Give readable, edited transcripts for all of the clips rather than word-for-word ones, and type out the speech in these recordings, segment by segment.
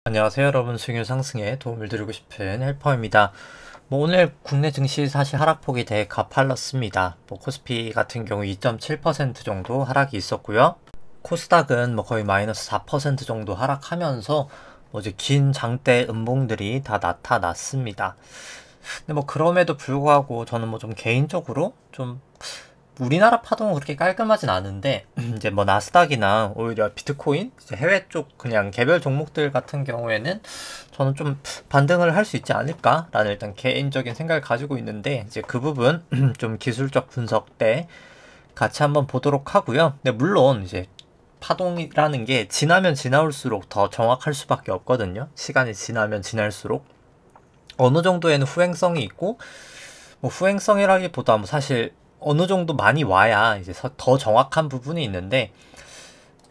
안녕하세요 여러분, 수익률 상승에 도움을 드리고 싶은 헬퍼입니다. 오늘 국내 증시 사실 하락폭이 되게 가팔랐습니다. 코스피 같은 경우 2.7% 정도 하락이 있었고요. 코스닥은 거의 마이너스 4% 정도 하락하면서 이제 긴 장대 음봉들이 다 나타났습니다. 근데 그럼에도 불구하고 저는 좀 개인적으로 좀 우리나라 파동은 그렇게 깔끔하진 않은데 이제 나스닥이나 오히려 비트코인 이제 해외 쪽 그냥 개별 종목들 같은 경우에는 저는 좀 반등을 할 수 있지 않을까라는 일단 개인적인 생각을 가지고 있는데, 이제 그 부분 좀 기술적 분석 때 같이 한번 보도록 하고요. 근데 물론 이제 파동이라는 게 지나면 지나올수록 더 정확할 수밖에 없거든요. 시간이 지나면 지날수록 어느 정도에는 후행성이 있고, 후행성이라기보다 사실 어느 정도 많이 와야 이제 더 정확한 부분이 있는데,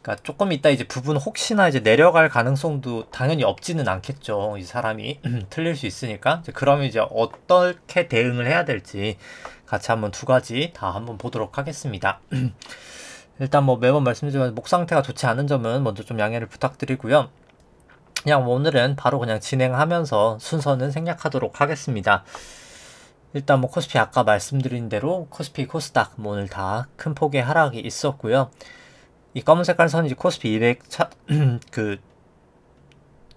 그러니까 조금 이따 이제 부분 혹시나 이제 내려갈 가능성도 당연히 없지는 않겠죠. 이 사람이 틀릴 수 있으니까. 그러면 이제 어떻게 대응을 해야 될지 같이 한번 두 가지 다 한번 보도록 하겠습니다. 일단 매번 말씀드리지만 목 상태가 좋지 않은 점은 먼저 좀 양해를 부탁드리고요. 그냥 오늘은 바로 그냥 진행하면서 순서는 생략하도록 하겠습니다. 일단 코스피 아까 말씀드린 대로 코스피, 코스닥 오늘 다 큰 폭의 하락이 있었고요. 이 검은 색깔 선이 코스피 200 그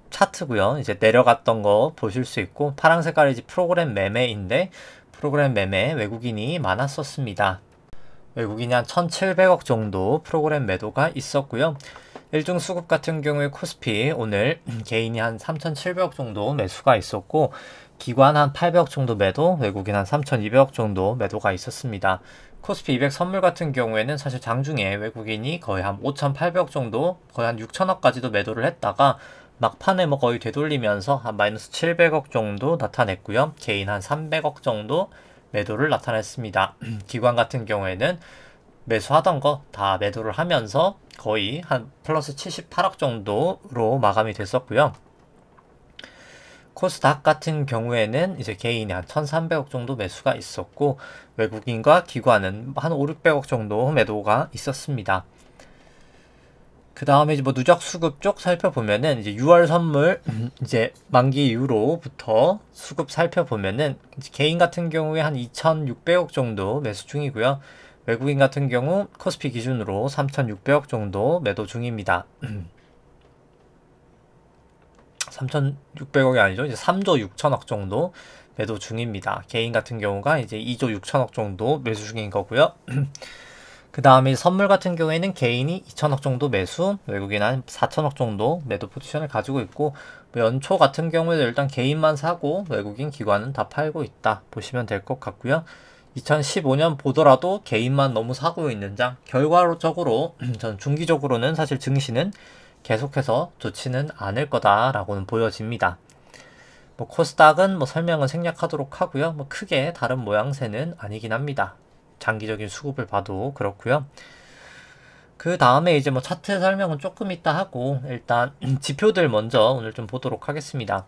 차트고요. 이제 내려갔던 거 보실 수 있고, 파란 색깔이 이제 프로그램 매매인데, 프로그램 매매 외국인이 많았었습니다. 외국인이 한 1,700억 정도 프로그램 매도가 있었고요. 일중 수급 같은 경우에 코스피 오늘 개인이 한 3,700억 정도 매수가 있었고, 기관 한 800억 정도 매도, 외국인 한 3,200억 정도 매도가 있었습니다. 코스피 200 선물 같은 경우에는 사실 장중에 외국인이 거의 한 5,800억 정도, 거의 한 6천억까지도 매도를 했다가 막판에 거의 되돌리면서 한 마이너스 700억 정도 나타냈고요. 개인 한 300억 정도 매도를 나타냈습니다. 기관 같은 경우에는 매수하던 거 다 매도를 하면서 거의 한 플러스 78억 정도로 마감이 됐었고요. 코스닥 같은 경우에는 이제 개인이 한 1,300억 정도 매수가 있었고, 외국인과 기관은 한 5, 600억 정도 매도가 있었습니다. 그 다음에 이제 누적 수급 쪽 살펴보면은 이제 6월 선물 이제 만기 이후로부터 수급 살펴보면은 개인 같은 경우에 한 2,600억 정도 매수 중이고요. 외국인 같은 경우 코스피 기준으로 3,600억 정도 매도 중입니다. 3,600억이 아니죠. 이제 3조 6천억 정도 매도 중입니다. 개인 같은 경우가 이제 2조 6천억 정도 매수 중인 거고요. 그 다음에 선물 같은 경우에는 개인이 2천억 정도 매수, 외국인 한 4천억 정도 매도 포지션을 가지고 있고, 연초 같은 경우에도 일단 개인만 사고 외국인 기관은 다 팔고 있다 보시면 될 것 같고요. 2015년 보더라도 개인만 너무 사고 있는 장, 결과적으로 전 중기적으로는 사실 증시는 계속해서 좋지는 않을 거다라고는 보여집니다. 코스닥은 설명은 생략하도록 하고요. 크게 다른 모양새는 아니긴 합니다. 장기적인 수급을 봐도 그렇고요. 그 다음에 이제 차트 설명은 조금 이따 하고, 일단 지표들 먼저 오늘 좀 보도록 하겠습니다.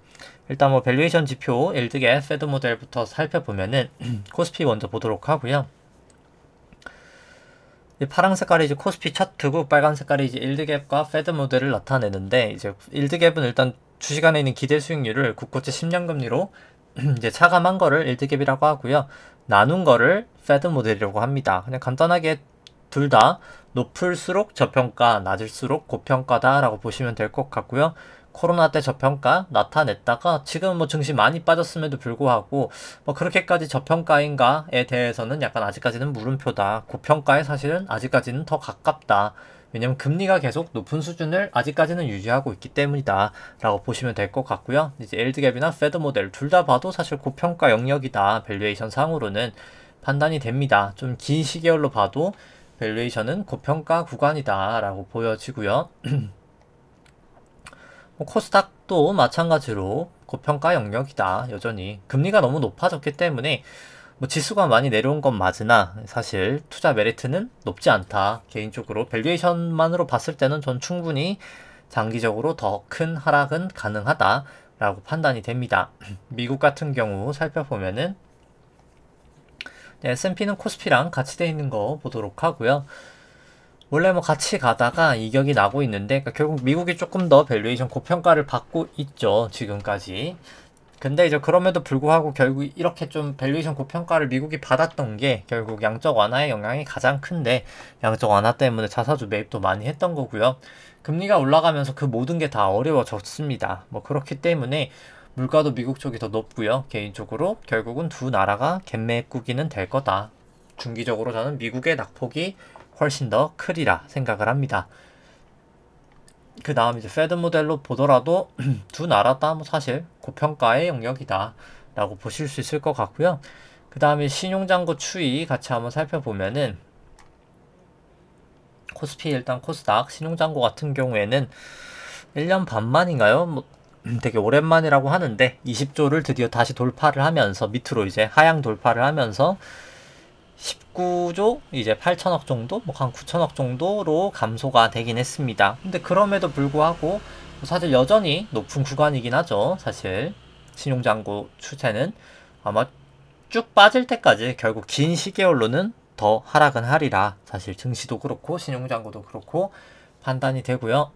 일단 밸류에이션 지표, 일드갭, 패드 모델부터 살펴보면은 코스피 먼저 보도록 하고요. 파란 색깔이 이제 코스피 차트고, 빨간 색깔이 이제 일드갭과 패드 모델을 나타내는데, 이제 일드갭은 일단 주시간에 있는 기대 수익률을 국고채 10년 금리로 이제 차감한 거를 일드갭이라고 하고요. 나눈 거를 패드 모델이라고 합니다. 그냥 간단하게 둘 다 높을수록 저평가, 낮을수록 고평가다라고 보시면 될 것 같고요. 코로나 때 저평가 나타냈다가 지금 증시 많이 빠졌음에도 불구하고 그렇게까지 저평가인가에 대해서는 약간 아직까지는 물음표다. 고평가에 사실은 아직까지는 더 가깝다. 왜냐면 금리가 계속 높은 수준을 아직까지는 유지하고 있기 때문이다 라고 보시면 될 것 같고요. 이제 일드갭이나 패드 모델 둘 다 봐도 사실 고평가 영역이다, 밸류에이션 상으로는 판단이 됩니다. 좀 긴 시계열로 봐도 밸류에이션은 고평가 구간이다 라고 보여지고요. 코스닥도 마찬가지로 고평가 영역이다. 여전히 금리가 너무 높아졌기 때문에 지수가 많이 내려온 건 맞으나 사실 투자 메리트는 높지 않다. 개인적으로 밸류에이션만으로 봤을 때는 전 충분히 장기적으로 더 큰 하락은 가능하다 라고 판단이 됩니다. 미국 같은 경우 살펴보면은 S&P는 코스피랑 같이 되어 있는 거 보도록 하고요. 원래 뭐 같이 가다가 이격이 나고 있는데, 그러니까 결국 미국이 조금 더 밸류에이션 고평가를 받고 있죠, 지금까지. 근데 이제 그럼에도 불구하고 결국 이렇게 좀 밸류에이션 고평가를 미국이 받았던 게 결국 양적 완화의 영향이 가장 큰데, 양적 완화 때문에 자사주 매입도 많이 했던 거고요. 금리가 올라가면서 그 모든 게 다 어려워졌습니다. 뭐 그렇기 때문에 물가도 미국 쪽이 더 높고요. 개인적으로 결국은 두 나라가 갭매 꾸기는 될 거다. 중기적으로 저는 미국의 낙폭이 훨씬 더 크리라 생각을 합니다. 그 다음 이제 페드 모델로 보더라도 두 나라 다 뭐 사실 고평가의 영역이다 라고 보실 수 있을 것 같고요. 그 다음에 신용잔고 추이 같이 한번 살펴보면은 코스피 일단 코스닥 신용잔고 같은 경우에는 1년 반 만인가요? 뭐 되게 오랜만이라고 하는데 20조를 드디어 다시 돌파를 하면서 밑으로 이제 하향 돌파를 하면서 19조 이제 8천억 정도 뭐 한 9천억 정도로 감소가 되긴 했습니다. 근데 그럼에도 불구하고 사실 여전히 높은 구간이긴 하죠. 사실 신용잔고 추세는 아마 쭉 빠질 때까지 결국 긴 시계열로는 더 하락은 하리라. 사실 증시도 그렇고 신용잔고도 그렇고 판단이 되고요.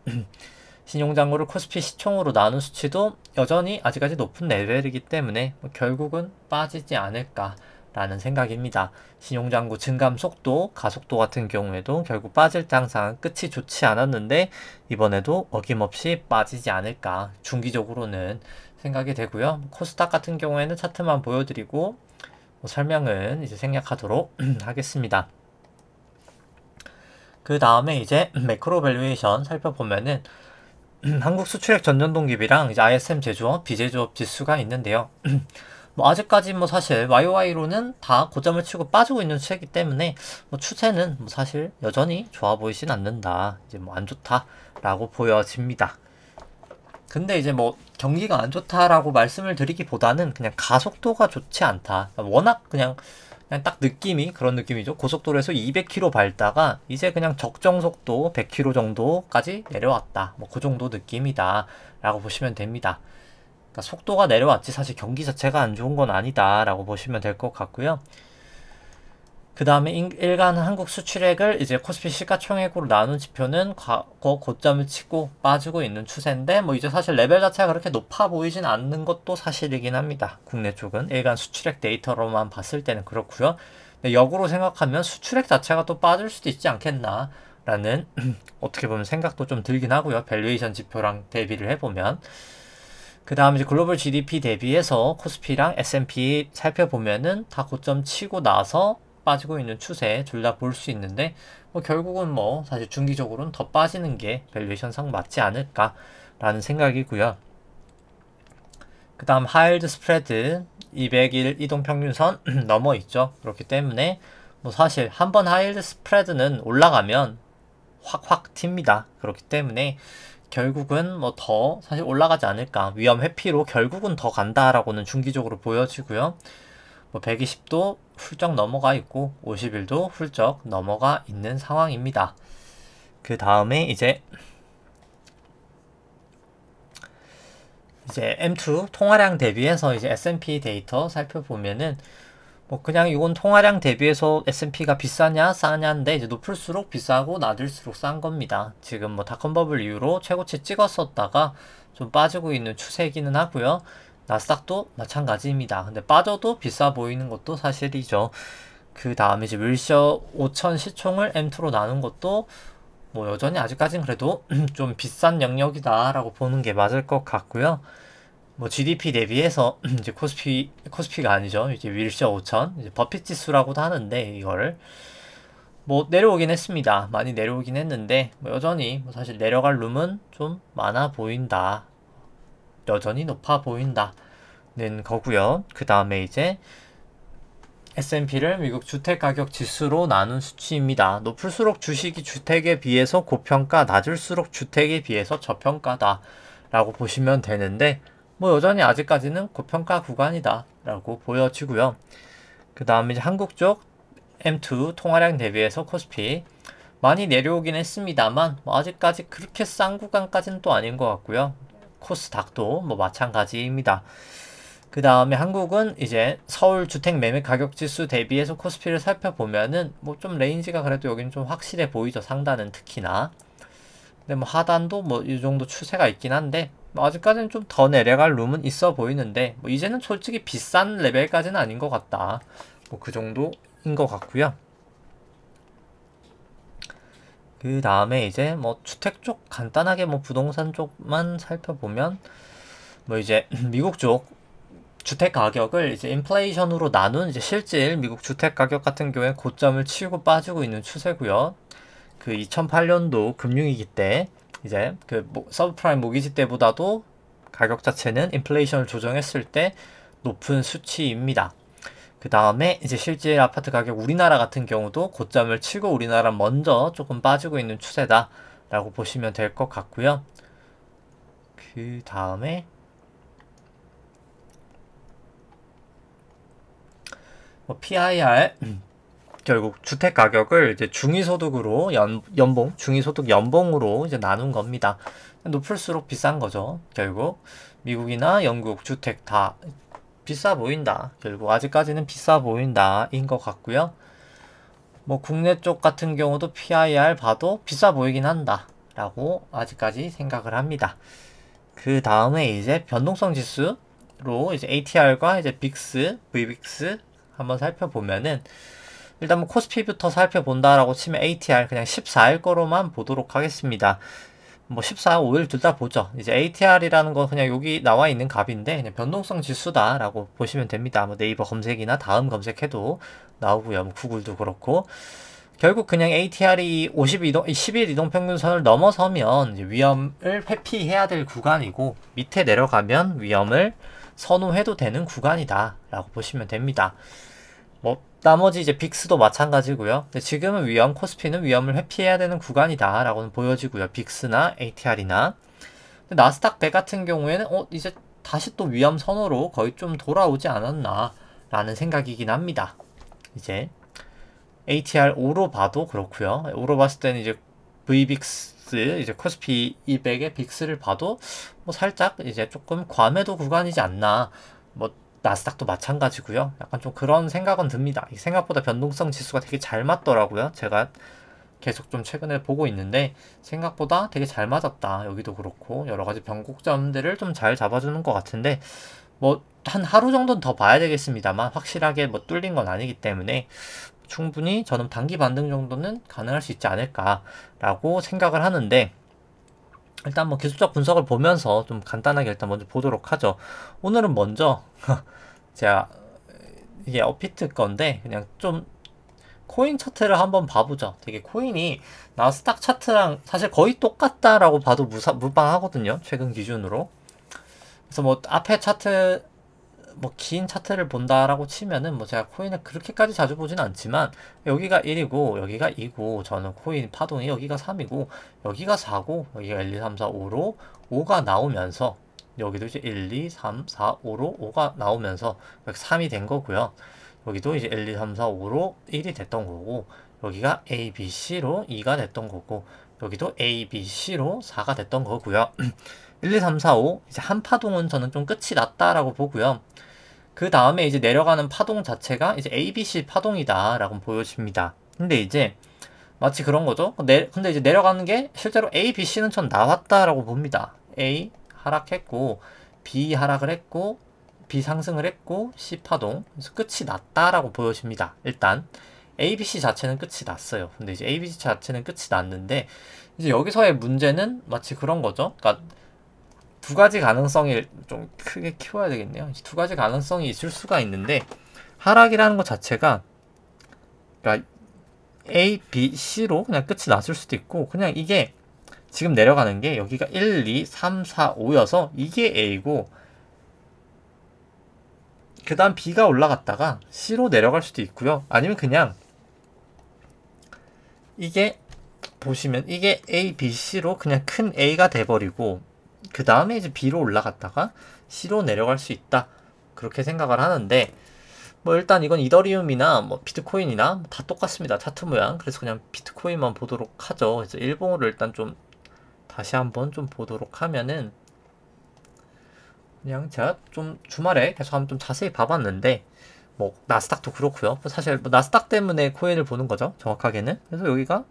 신용잔고를 코스피 시총으로 나눈 수치도 여전히 아직까지 높은 레벨이기 때문에 결국은 빠지지 않을까 라는 생각입니다. 신용잔고 증감 속도, 가속도 같은 경우에도 결국 빠질 때 항상 끝이 좋지 않았는데 이번에도 어김없이 빠지지 않을까 중기적으로는 생각이 되고요. 코스닥 같은 경우에는 차트만 보여드리고 설명은 이제 생략하도록 하겠습니다. 그 다음에 이제 매크로 밸류에이션 살펴보면은 한국 수출액 전년동 기비랑 이제 ISM 제조업, 비제조업 지수가 있는데요. 뭐 아직까지 뭐 사실 YOY로는 다 고점을 치고 빠지고 있는 추세이기 때문에 뭐 추세는 뭐 사실 여전히 좋아 보이진 않는다. 이제 뭐 안 좋다라고 보여집니다. 근데 이제 뭐 경기가 안 좋다라고 말씀을 드리기보다는 그냥 가속도가 좋지 않다. 워낙 그냥 딱 느낌이 그런 느낌이죠. 고속도로에서 200km 밟다가 이제 그냥 적정 속도 100km 정도까지 내려왔다. 뭐 그 정도 느낌이다 라고 보시면 됩니다. 그러니까 속도가 내려왔지 사실 경기 자체가 안 좋은 건 아니다 라고 보시면 될 것 같고요. 그 다음에 일간 한국 수출액을 이제 코스피 시가총액으로 나눈 지표는 과거 고점을 치고 빠지고 있는 추세인데 뭐 이제 사실 레벨 자체가 그렇게 높아 보이진 않는 것도 사실이긴 합니다. 국내 쪽은 일간 수출액 데이터로만 봤을 때는 그렇고요. 근데 역으로 생각하면 수출액 자체가 또 빠질 수도 있지 않겠나 라는 어떻게 보면 생각도 좀 들긴 하고요. 밸류에이션 지표랑 대비를 해보면 그 다음 이제 글로벌 GDP 대비해서 코스피랑 S&P 살펴보면은 다 고점 치고 나서 빠지고 있는 추세 둘 다 볼 수 있는데 뭐 결국은 뭐 사실 중기적으로는 더 빠지는 게 밸류에이션상 맞지 않을까라는 생각이고요. 그 다음 하이힐드 스프레드 200일 이동평균선 넘어 있죠. 그렇기 때문에 뭐 사실 한번 하이힐드 스프레드는 올라가면 확확 튑니다. 그렇기 때문에 결국은 뭐 더 사실 올라가지 않을까 위험 회피로 결국은 더 간다라고는 중기적으로 보여지고요. 뭐 120도 훌쩍 넘어가 있고 50일도 훌쩍 넘어가 있는 상황입니다. 그 다음에 이제 M2 통화량 대비해서 이제 S&P 데이터 살펴보면은 뭐 그냥 이건 통화량 대비해서 S&P가 비싸냐 싸냐인데 이제 높을수록 비싸고 낮을수록 싼 겁니다. 지금 뭐 닷컴버블 이후로 최고치 찍었었다가 좀 빠지고 있는 추세이기는 하고요. 나스닥도 마찬가지입니다. 근데 빠져도 비싸 보이는 것도 사실이죠. 그 다음에 이제 윌셔 5000 시총을 M2로 나눈 것도 뭐 여전히 아직까진 그래도 좀 비싼 영역이다 라고 보는 게 맞을 것 같고요. 뭐 GDP 대비해서 이제 코스피가 아니죠. 이제 윌셔 5000 이제 버핏 지수라고도 하는데 이거를 뭐 내려오긴 했습니다. 많이 내려오긴 했는데 뭐 여전히 뭐 사실 내려갈 룸은 좀 많아 보인다. 여전히 높아 보인다는 거고요. 그 다음에 이제 S&P를 미국 주택가격 지수로 나눈 수치입니다. 높을수록 주식이 주택에 비해서 고평가, 낮을수록 주택에 비해서 저평가다 라고 보시면 되는데 뭐 여전히 아직까지는 고평가 구간이다 라고 보여지고요. 그 다음에 이제 한국 쪽 M2 통화량 대비해서 코스피 많이 내려오긴 했습니다만 뭐 아직까지 그렇게 싼 구간까지는 또 아닌 것 같고요. 코스닥도 뭐 마찬가지입니다. 그 다음에 한국은 이제 서울 주택 매매 가격 지수 대비해서 코스피를 살펴보면은 뭐 좀 레인지가 그래도 여기는 좀 확실해 보이죠. 상단은 특히나. 근데 뭐 하단도 뭐 이 정도 추세가 있긴 한데 뭐 아직까지는 좀 더 내려갈 룸은 있어 보이는데 뭐 이제는 솔직히 비싼 레벨까지는 아닌 것 같다. 뭐 그 정도인 것 같고요. 그 다음에 이제 뭐 주택 쪽 간단하게 뭐 부동산 쪽만 살펴보면 뭐 이제 미국 쪽 주택 가격을 이제 인플레이션으로 나눈 이제 실질 미국 주택 가격 같은 경우에 고점을 치고 빠지고 있는 추세고요. 그 2008년도 금융위기 때 이제 그 서브프라임 모기지 때보다도 가격 자체는 인플레이션을 조정했을 때 높은 수치입니다. 그 다음에 이제 실질 아파트 가격 우리나라 같은 경우도 고점을 치고 우리나라 먼저 조금 빠지고 있는 추세다 라고 보시면 될 것 같고요. 그 다음에 뭐 PIR 결국 주택 가격을 이제 중위소득으로 연봉 중위소득 연봉으로 이제 나눈 겁니다. 높을수록 비싼 거죠. 결국 미국이나 영국 주택 다 비싸 보인다. 결국 아직까지는 비싸 보인다 인 것 같고요. 뭐 국내 쪽 같은 경우도 PIR 봐도 비싸 보이긴 한다 라고 아직까지 생각을 합니다. 그 다음에 이제 변동성 지수로 이제 ATR과 이제 빅스, VBIX 한번 살펴보면은 일단 뭐 코스피부터 살펴본다라고 치면 ATR 그냥 14일 거로만 보도록 하겠습니다. 뭐 14, 5일 둘 다 보죠. 이제 ATR이라는 거 그냥 여기 나와 있는 값인데 그냥 변동성 지수다라고 보시면 됩니다. 뭐 네이버 검색이나 다음 검색해도 나오고요. 뭐 구글도 그렇고 결국 그냥 ATR이 10일 이동평균선을 넘어서면 이제 위험을 회피해야 될 구간이고 밑에 내려가면 위험을 선호해도 되는 구간이다 라고 보시면 됩니다. 뭐 나머지 이제 빅스도 마찬가지고요. 근데 지금은 코스피는 위험을 회피해야 되는 구간이다 라고는 보여지고요. 빅스나 ATR이나 나스닥 100 같은 경우에는 이제 다시 또 위험 선호로 거의 좀 돌아오지 않았나 라는 생각이긴 합니다. 이제 ATR 5로 봐도 그렇고요. 5로 봤을 때는 이제 VBIX 이제 코스피 200의 빅스를 봐도 뭐 살짝 이제 조금 과매도 구간이지 않나. 뭐 나스닥도 마찬가지고요. 약간 좀 그런 생각은 듭니다. 생각보다 변동성 지수가 되게 잘 맞더라고요. 제가 계속 좀 최근에 보고 있는데 생각보다 되게 잘 맞았다. 여기도 그렇고 여러 가지 변곡점들을 좀 잘 잡아주는 것 같은데 뭐 한 하루 정도는 더 봐야 되겠습니다만 확실하게 뭐 뚫린 건 아니기 때문에 충분히 저는 단기 반등 정도는 가능할 수 있지 않을까라고 생각을 하는데 일단 뭐 기술적 분석을 보면서 좀 간단하게 일단 먼저 보도록 하죠. 오늘은 먼저 제가 이게 업비트 건데 그냥 좀 코인 차트를 한번 봐보죠. 되게 코인이 나스닥 차트랑 사실 거의 똑같다라고 봐도 무방하거든요. 최근 기준으로. 그래서 뭐 앞에 차트 뭐 긴 차트를 본다라고 치면은 뭐 제가 코인을 그렇게까지 자주 보진 않지만 여기가 1이고 여기가 2고 저는 코인 파동이 여기가 3이고 여기가 4고 여기가 1, 2, 3, 4, 5로 5가 나오면서 여기도 이제 1, 2, 3, 4, 5로 5가 나오면서 여기 3이 된 거고요. 여기도 이제 1, 2, 3, 4, 5로 1이 됐던 거고 여기가 A, B, C로 2가 됐던 거고 여기도 A, B, C로 4가 됐던 거고요. 1, 2, 3, 4, 5 이제 한 파동은 저는 좀 끝이 났다라고 보고요. 그 다음에 이제 내려가는 파동 자체가 이제 ABC 파동이다 라고 보여집니다. 근데 이제 마치 그런 거죠. 근데 이제 내려가는 게 실제로 A, B, C는 전 나왔다라고 봅니다. A 하락했고 B 하락을 했고 B 상승을 했고 C 파동 그래서 끝이 났다라고 보여집니다. 일단 ABC 자체는 끝이 났어요. 근데 이제 ABC 자체는 끝이 났는데 이제 여기서의 문제는 마치 그런 거죠. 그러니까 두 가지 가능성이 좀 크게 키워야 되겠네요. 두 가지 가능성이 있을 수가 있는데 하락이라는 것 자체가 그러니까 A, B, C로 그냥 끝이 났을 수도 있고 그냥 이게 지금 내려가는 게 여기가 1, 2, 3, 4, 5여서 이게 A고 그 다음 B가 올라갔다가 C로 내려갈 수도 있고요. 아니면 그냥 이게 보시면 이게 A, B, C로 그냥 큰 A가 돼버리고 그 다음에 이제 B로 올라갔다가 C로 내려갈 수 있다. 그렇게 생각을 하는데 뭐 일단 이건 이더리움이나 뭐 비트코인이나 다 똑같습니다. 차트 모양. 그래서 그냥 비트코인만 보도록 하죠. 그래서 일봉으로 일단 좀 다시 한번 좀 보도록 하면은 그냥 제가 좀 주말에 계속 한번 좀 자세히 봐봤는데 뭐 나스닥도 그렇고요. 사실 뭐 나스닥 때문에 코인을 보는 거죠. 정확하게는. 그래서 여기가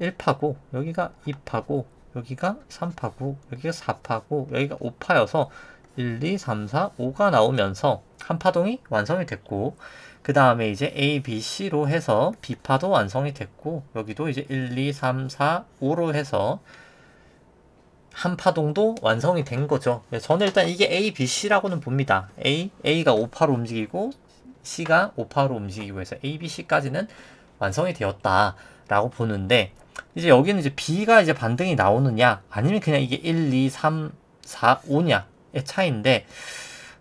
1파고 여기가 2파고 여기가 3파고 여기가 4파고 여기가 5파여서 1, 2, 3, 4, 5가 나오면서 한 파동이 완성이 됐고 그 다음에 이제 A, B, C로 해서 B파도 완성이 됐고 여기도 이제 1, 2, 3, 4, 5로 해서 한 파동도 완성이 된 거죠. 저는 일단 이게 A, B, C라고는 봅니다. A가 5파로 움직이고 C가 5파로 움직이고 해서 A, B, C까지는 완성이 되었다라고 보는데 이제 여기는 이제 B가 이제 반등이 나오느냐 아니면 그냥 이게 1, 2, 3, 4, 5냐의 차이인데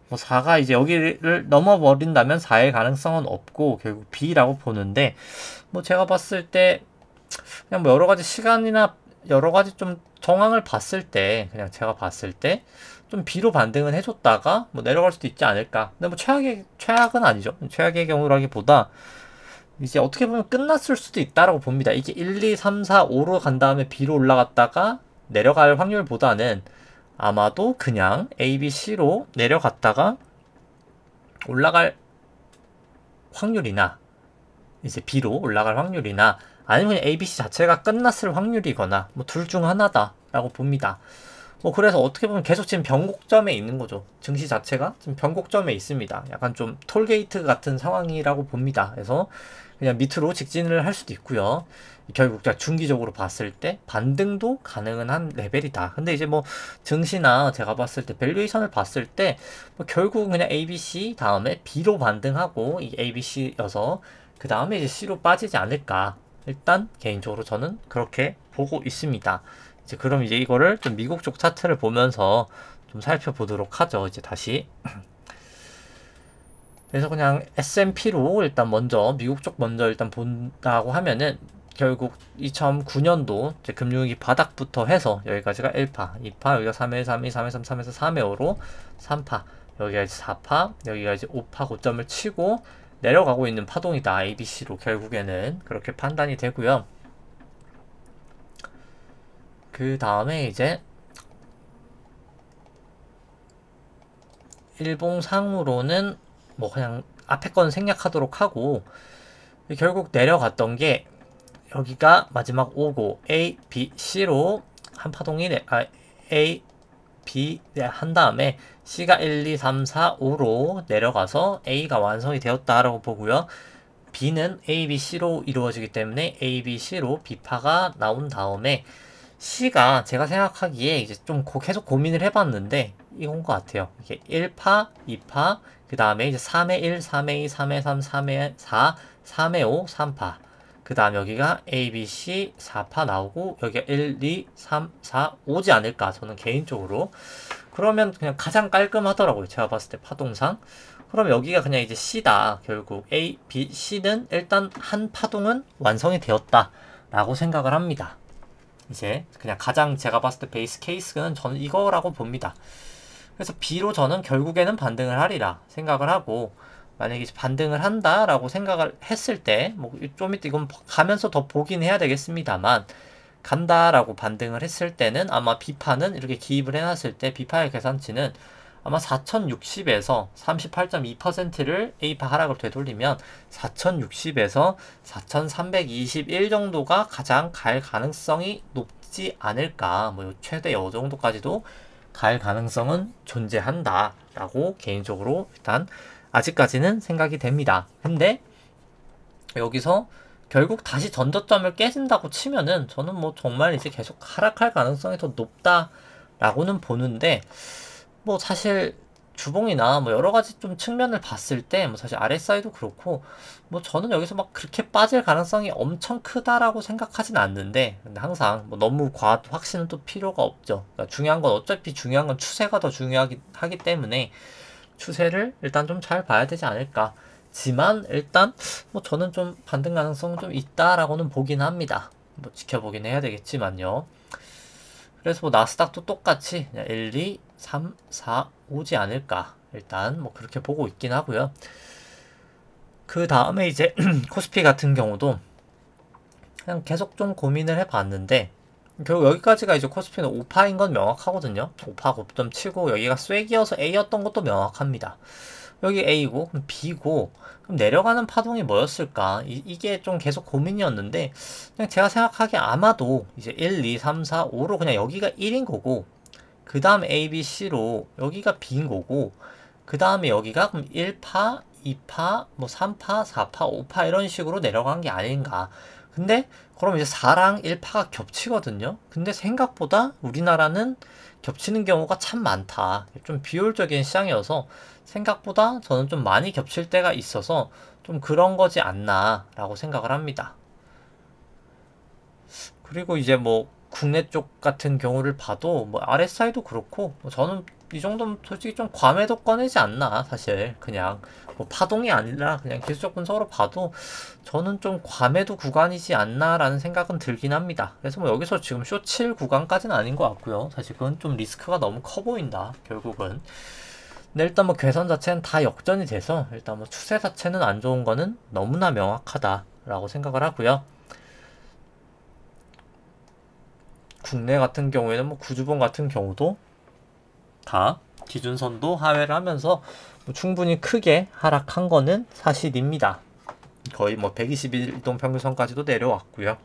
뭐 4가 이제 여기를 넘어버린다면 4의 가능성은 없고 결국 B라고 보는데 뭐 제가 봤을 때 그냥 뭐 여러 가지 시간이나 여러 가지 좀 정황을 봤을 때 그냥 제가 봤을 때 좀 B로 반등은 해줬다가 뭐 내려갈 수도 있지 않을까. 근데 뭐 최악은 아니죠. 최악의 경우라기보다 이제 어떻게 보면 끝났을 수도 있다라고 봅니다. 이게 1, 2, 3, 4, 5로 간 다음에 B로 올라갔다가 내려갈 확률보다는 아마도 그냥 A, B, C로 내려갔다가 올라갈 확률이나 이제 B로 올라갈 확률이나 아니면 A, B, C 자체가 끝났을 확률이거나 뭐 둘 중 하나다라고 봅니다. 뭐 그래서 어떻게 보면 계속 지금 변곡점에 있는 거죠. 증시 자체가 지금 변곡점에 있습니다. 약간 좀 톨게이트 같은 상황이라고 봅니다. 그래서 그냥 밑으로 직진을 할 수도 있고요. 결국 중기적으로 봤을 때 반등도 가능은 한 레벨이다. 근데 이제 뭐 증시나 제가 봤을 때 밸류에이션을 봤을 때 뭐 결국은 그냥 ABC 다음에 B로 반등하고 이 ABC여서 그 다음에 이제 C로 빠지지 않을까. 일단 개인적으로 저는 그렇게 보고 있습니다. 이제 그럼 이제 이거를 좀 미국 쪽 차트를 보면서 좀 살펴보도록 하죠. 이제 다시. 그래서 그냥 S&P로 일단 먼저 미국 쪽 먼저 일단 본다고 하면은 결국 2009년도 이제 금융위기 바닥부터 해서 여기까지가 1파, 2파, 여기가 3회, 3위, 3회, 3, 3에서 3회 5로 3파, 여기가 이제 4파, 여기가 이제 5파 고점을 치고 내려가고 있는 파동이다. ABC로 결국에는 그렇게 판단이 되고요. 그 다음에 이제 일봉상으로는 뭐 그냥 앞에 건 생략하도록 하고 결국 내려갔던 게 여기가 마지막 5고 A, B, C로 한 파동이 A, B 한 다음에 C가 1, 2, 3, 4, 5로 내려가서 A가 완성이 되었다라고 보고요. B는 A, B, C로 이루어지기 때문에 A, B, C로 B파가 나온 다음에 C가 제가 생각하기에 이제 좀 계속 고민을 해봤는데 이건 것 같아요. 이게 1파, 2파, 그 다음에 이제 3회 1, 3회 2, 3회 3, 3회 4, 3회 5, 3파. 그 다음 여기가 A, B, C 4파 나오고 여기가 1, 2, 3, 4, 5지 않을까 저는 개인적으로. 그러면 그냥 가장 깔끔하더라고요. 제가 봤을 때 파동상. 그럼 여기가 그냥 이제 C다. 결국 A, B, C는 일단 한 파동은 완성이 되었다 라고 생각을 합니다. 이제 그냥 가장 제가 봤을 때 베이스 케이스는 저는 이거라고 봅니다. 그래서 B로 저는 결국에는 반등을 하리라 생각을 하고 만약에 반등을 한다라고 생각을 했을 때 뭐 좀 이따 이건 가면서 더 보긴 해야 되겠습니다만 간다라고 반등을 했을 때는 아마 B파는 이렇게 기입을 해놨을 때 B파의 계산치는 아마 4060에서 38.2%를 A파 하락을 되돌리면 4060에서 4321 정도가 가장 갈 가능성이 높지 않을까. 뭐 최대 요 정도까지도 갈 가능성은 존재한다 라고 개인적으로 일단 아직까지는 생각이 됩니다. 근데 여기서 결국 다시 전저점을 깨진다고 치면은 저는 뭐 정말 이제 계속 하락할 가능성이 더 높다 라고는 보는데 뭐 사실 주봉이나 뭐 여러 가지 좀 측면을 봤을 때 뭐 사실 RSI도 그렇고 뭐 저는 여기서 막 그렇게 빠질 가능성이 엄청 크다라고 생각하진 않는데 근데 항상 뭐 너무 과한 확신은 또 필요가 없죠. 그러니까 중요한 건 어차피 중요한 건 추세가 더 중요하기 하기 때문에 추세를 일단 좀 잘 봐야 되지 않을까. 지만 일단 뭐 저는 좀 반등 가능성은 좀 있다라고는 보긴 합니다. 뭐 지켜보긴 해야 되겠지만요. 그래서 뭐 나스닥도 똑같이 1, 2, 3, 4 오지 않을까. 일단 뭐 그렇게 보고 있긴 하고요. 그 다음에 이제 코스피 같은 경우도 그냥 계속 좀 고민을 해봤는데 결국 여기까지가 이제 코스피는 5파인 건 명확하거든요. 5파 고점 치고 여기가 쐐기여서 A였던 것도 명확합니다. 여기 A고 그럼 B고 그럼 내려가는 파동이 뭐였을까? 이게 좀 계속 고민이었는데 그냥 제가 생각하기에 아마도 이제 1, 2, 3, 4, 5로 그냥 여기가 1인 거고 그 다음 A, B, C로 여기가 B인 거고 그 다음에 여기가 그럼 1파, 2파, 뭐 3파, 4파, 5파 이런 식으로 내려간 게 아닌가. 근데 그럼 이제 4랑 1파가 겹치거든요. 근데 생각보다 우리나라는 겹치는 경우가 참 많다. 좀 비효율적인 시장이어서 생각보다 저는 좀 많이 겹칠 때가 있어서 좀 그런 거지 않나 라고 생각을 합니다. 그리고 이제 뭐 국내 쪽 같은 경우를 봐도 뭐 RSI도 그렇고 뭐 저는 이 정도면 솔직히 좀 과매도 꺼내지 않나. 사실 그냥 뭐 파동이 아니라 그냥 기술적 분석으로 봐도 저는 좀 과매도 구간이지 않나 라는 생각은 들긴 합니다. 그래서 뭐 여기서 지금 쇼7 구간까지는 아닌 것 같고요. 사실 그건 좀 리스크가 너무 커 보인다 결국은. 근데 일단 뭐 괴선 자체는 다 역전이 돼서 일단 뭐 추세 자체는 안 좋은 거는 너무나 명확하다 라고 생각을 하고요. 국내 같은 경우에는 뭐 구주봉 같은 경우도 다 기준선도 하회를 하면서 뭐 충분히 크게 하락한 거는 사실입니다. 거의 뭐 120일 이동평균선까지도 내려왔고요.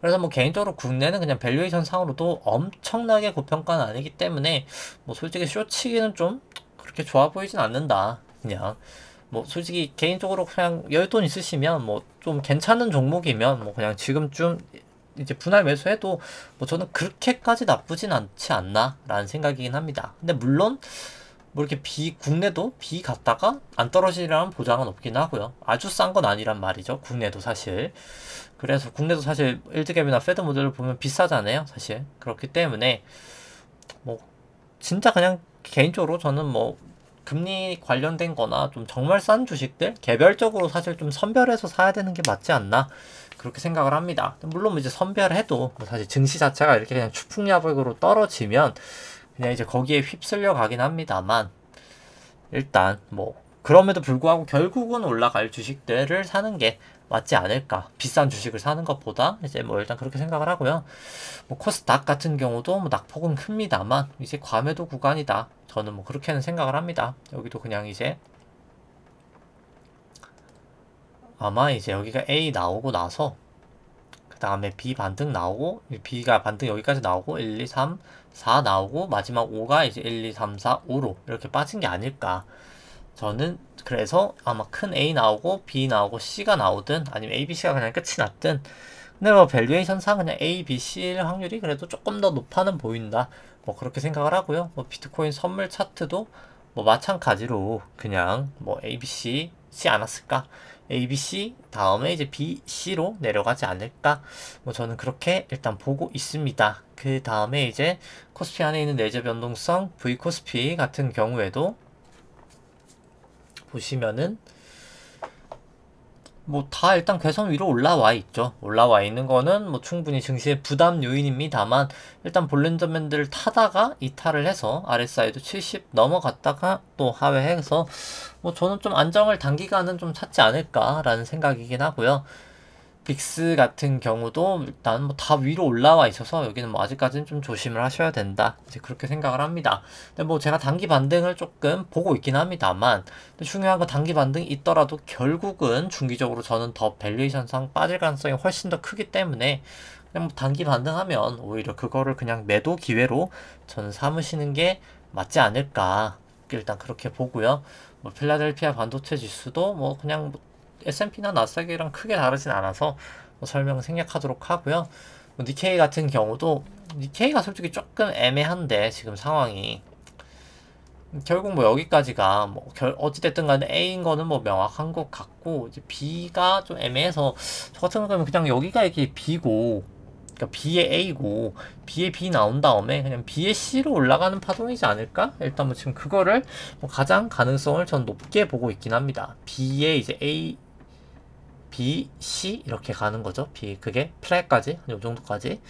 그래서 뭐 개인적으로 국내는 그냥 밸류에이션 상으로도 엄청나게 고평가는 아니기 때문에 뭐 솔직히 쇼치기는 좀 그렇게 좋아 보이진 않는다. 그냥 뭐 솔직히 개인적으로 그냥 여윳돈 있으시면 뭐 좀 괜찮은 종목이면 뭐 그냥 지금쯤 이제 분할 매수해도 뭐 저는 그렇게까지 나쁘진 않지 않나 라는 생각이긴 합니다. 근데 물론 뭐 이렇게 국내도 B 갔다가 안 떨어지리라는 보장은 없긴 하고요. 아주 싼 건 아니란 말이죠. 국내도 사실. 그래서 국내도 사실 일드갭이나 패드 모델을 보면 비싸잖아요. 사실. 그렇기 때문에 뭐 진짜 그냥 개인적으로 저는 뭐 금리 관련된 거나 좀 정말 싼 주식들 개별적으로 사실 좀 선별해서 사야 되는 게 맞지 않나 그렇게 생각을 합니다. 물론 이제 선별해도 뭐 사실 증시 자체가 이렇게 그냥 추풍야백으로 떨어지면 그냥 이제 거기에 휩쓸려 가긴 합니다만 일단 뭐 그럼에도 불구하고 결국은 올라갈 주식들을 사는 게 맞지 않을까. 비싼 주식을 사는 것보다 이제 뭐 일단 그렇게 생각을 하고요. 뭐 코스닥 같은 경우도 뭐 낙폭은 큽니다만 이제 과매도 구간이다. 저는 뭐 그렇게는 생각을 합니다. 여기도 그냥 이제 아마 이제 여기가 A 나오고 나서 그 다음에 B 반등 나오고 B가 반등 여기까지 나오고 1, 2, 3, 4 나오고 마지막 5가 이제 1, 2, 3, 4, 5로 이렇게 빠진 게 아닐까. 저는 그래서 아마 큰 A 나오고 B 나오고 C가 나오든 아니면 A, B, C가 그냥 끝이 났든 근데 뭐 밸류에이션 상 그냥 A, B, C일 확률이 그래도 조금 더 높아는 보인다. 뭐 그렇게 생각을 하고요. 뭐 비트코인 선물 차트도 뭐 마찬가지로 그냥 뭐 A, B, C 않았을까? A, B, C 다음에 이제 B, C로 내려가지 않을까? 뭐 저는 그렇게 일단 보고 있습니다. 그 다음에 이제 코스피 안에 있는 내재 변동성 V 코스피 같은 경우에도 보시면은 뭐 다 일단 괴선 위로 올라와 있죠. 올라와 있는 거는 뭐 충분히 증시의 부담 요인입니다만 일단 볼렌저맨들을 타다가 이탈을 해서 RSI도 70 넘어갔다가 또 하회해서 뭐 저는 좀 안정을 단기간은 좀 찾지 않을까라는 생각이긴 하고요. 빅스 같은 경우도 일단 뭐 다 위로 올라와 있어서 여기는 뭐 아직까지는 좀 조심을 하셔야 된다. 이제 그렇게 생각을 합니다. 근데 뭐 제가 단기 반등을 조금 보고 있긴 합니다만 중요한 건 단기 반등이 있더라도 결국은 중기적으로 저는 더 밸류에이션상 빠질 가능성이 훨씬 더 크기 때문에 그냥 뭐 단기 반등하면 오히려 그거를 그냥 매도 기회로 저는 삼으시는 게 맞지 않을까. 일단 그렇게 보고요. 뭐 필라델피아 반도체 지수도 뭐 그냥 S&P나 나스닥이랑 크게 다르진 않아서 뭐 설명 생략하도록 하고요. 뭐 니케이 같은 경우도 니케이가 솔직히 조금 애매한데 지금 상황이 결국 뭐 여기까지가 뭐 어찌됐든 간에 A인 거는 뭐 명확한 것 같고 이제 B가 좀 애매해서 저 같은 경우는 그냥 여기가 이게 B고 그러니까 B의 A고 B의 B 나온 다음에 그냥 B의 C로 올라가는 파동이지 않을까? 일단 뭐 지금 그거를 뭐 가장 가능성을 전 높게 보고 있긴 합니다. B의 이제 A B, C 이렇게 가는 거죠. B 그게 플랫까지 이 정도까지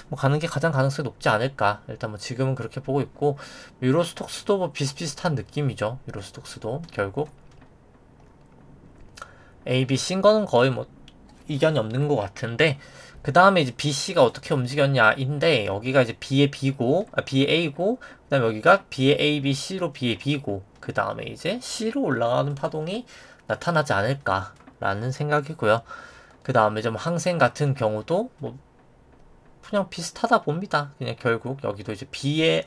뭐 가는 게 가장 가능성이 높지 않을까. 일단 뭐 지금은 그렇게 보고 있고 유로스톡스도 뭐 비슷비슷한 느낌이죠. 유로스톡스도 결국 A, B, C인 거는 거의 뭐 이견이 없는 것 같은데 그 다음에 이제 BC가 어떻게 움직였냐인데, 여기가 이제 B의 B고, B의 A고, 그 다음에 여기가 B의 A, B, C로 B의 B고, 그 다음에 이제 C로 올라가는 파동이 나타나지 않을까라는 생각이고요. 그 다음에 좀 항생 같은 경우도 뭐 그냥 비슷하다 봅니다. 그냥 결국 여기도 이제 B의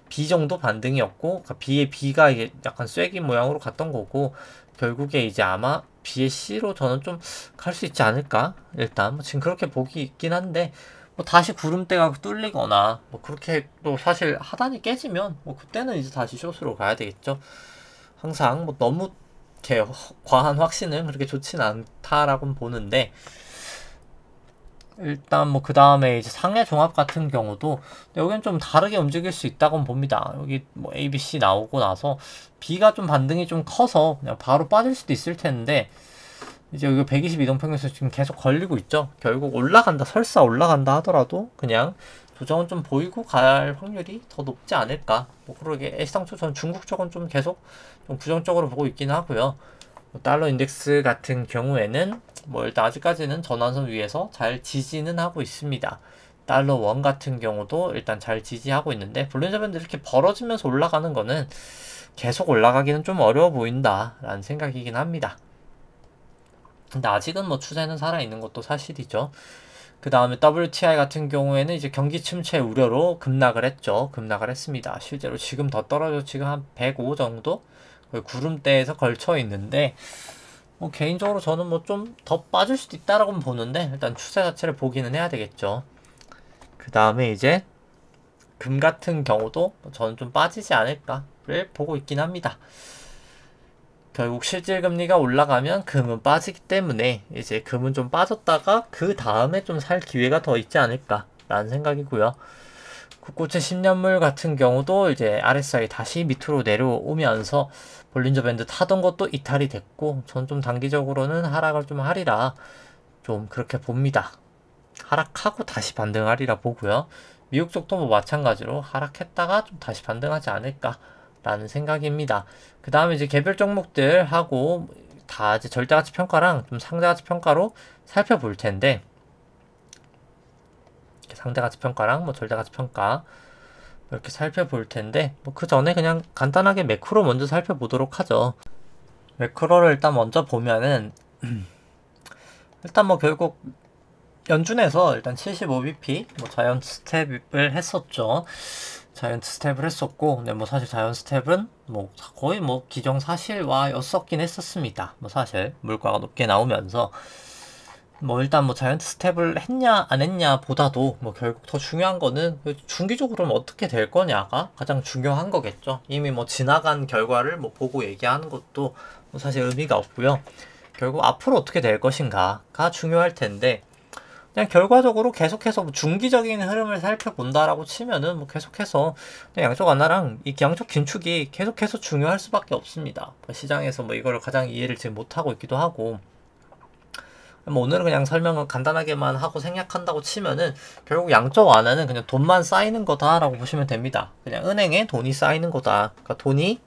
B 정도 반등이었고, 그러니까 B의 B가 이게 약간 쐐기 모양으로 갔던 거고, 결국에 이제 아마 B의 C로 저는 좀 갈 수 있지 않을까? 일단 뭐 지금 그렇게 보기 있긴 한데, 뭐 다시 구름대가 뚫리거나 뭐 그렇게 또 사실 하단이 깨지면 뭐 그때는 이제 다시 숏으로 가야 되겠죠. 항상 뭐 너무 이렇게 과한 확신은 그렇게 좋진 않다라고 보는데, 일단 뭐 그 다음에 이제 상해 종합 같은 경우도 여기는 좀 다르게 움직일 수 있다고 봅니다. 여기 뭐 A, B, C 나오고 나서 B가 좀 반등이 좀 커서 그냥 바로 빠질 수도 있을 텐데, 이제 여기 120 이동평균에서 지금 계속 걸리고 있죠. 결국 올라간다, 설사 올라간다 하더라도 그냥 조정은 좀 보이고 갈 확률이 더 높지 않을까. 뭐 그러게 애시당초 저는 중국 쪽은 좀 계속 좀 부정적으로 보고 있긴 하고요. 뭐 달러 인덱스 같은 경우에는 뭐 일단 아직까지는 전환선 위에서 잘 지지는 하고 있습니다. 달러 원 같은 경우도 일단 잘 지지하고 있는데, 볼린저 밴드 이렇게 벌어지면서 올라가는 거는 계속 올라가기는 좀 어려워 보인다 라는 생각이긴 합니다. 근데 아직은 뭐 추세는 살아있는 것도 사실이죠. 그 다음에 WTI 같은 경우에는 이제 경기 침체 우려로 급락을 했죠. 급락을 했습니다. 실제로 지금 더 떨어져 지금 한 105 정도? 구름대에서 걸쳐 있는데, 뭐 개인적으로 저는 뭐 좀 더 빠질 수도 있다라고 보는데, 일단 추세 자체를 보기는 해야 되겠죠. 그 다음에 이제 금 같은 경우도 저는 좀 빠지지 않을까를 보고 있긴 합니다. 결국 실질금리가 올라가면 금은 빠지기 때문에 이제 금은 좀 빠졌다가 그 다음에 좀 살 기회가 더 있지 않을까라는 생각이고요. 국고채 10년물 같은 경우도 이제 RSI 다시 밑으로 내려오면서 볼린저 밴드 타던 것도 이탈이 됐고, 전 좀 단기적으로는 하락을 좀 하리라 좀 그렇게 봅니다. 하락하고 다시 반등하리라 보고요. 미국 쪽도 뭐 마찬가지로 하락했다가 좀 다시 반등하지 않을까 라는 생각입니다. 그 다음에 이제 개별 종목들 하고 다 이제 절대가치 평가랑 좀 상대가치 평가로 살펴볼 텐데, 상대가치 평가랑 뭐 절대가치 평가 이렇게 살펴볼 텐데, 뭐 그 전에 그냥 간단하게 매크로 먼저 살펴보도록 하죠. 매크로를 일단 먼저 보면은 일단 뭐 결국 연준에서 일단 75bp 뭐 자이언트 스텝을 했었죠. 자이언트 스텝을 했었고, 근데 뭐 사실 자이언트 스텝은 뭐 거의 뭐 기정사실화였었긴 했었습니다. 뭐 사실 물가가 높게 나오면서 뭐 일단 뭐 자이언트 스텝을 했냐 안 했냐 보다도 뭐 결국 더 중요한 거는 중기적으로는 어떻게 될 거냐가 가장 중요한 거겠죠. 이미 뭐 지나간 결과를 뭐 보고 얘기하는 것도 뭐 사실 의미가 없고요. 결국 앞으로 어떻게 될 것인가가 중요할 텐데, 그냥 결과적으로 계속해서 뭐 중기적인 흐름을 살펴본다라고 치면은 뭐 계속해서 그냥 양쪽 하나랑 이 양쪽 긴축이 계속해서 중요할 수밖에 없습니다. 시장에서 뭐 이걸 가장 이해를 지금 못하고 있기도 하고, 뭐 오늘은 그냥 설명을 간단하게만 하고 생략한다고 치면은 결국 양쪽 안에는 그냥 돈만 쌓이는 거다라고 보시면 됩니다. 그냥 은행에 돈이 쌓이는 거다. 그러니까 돈이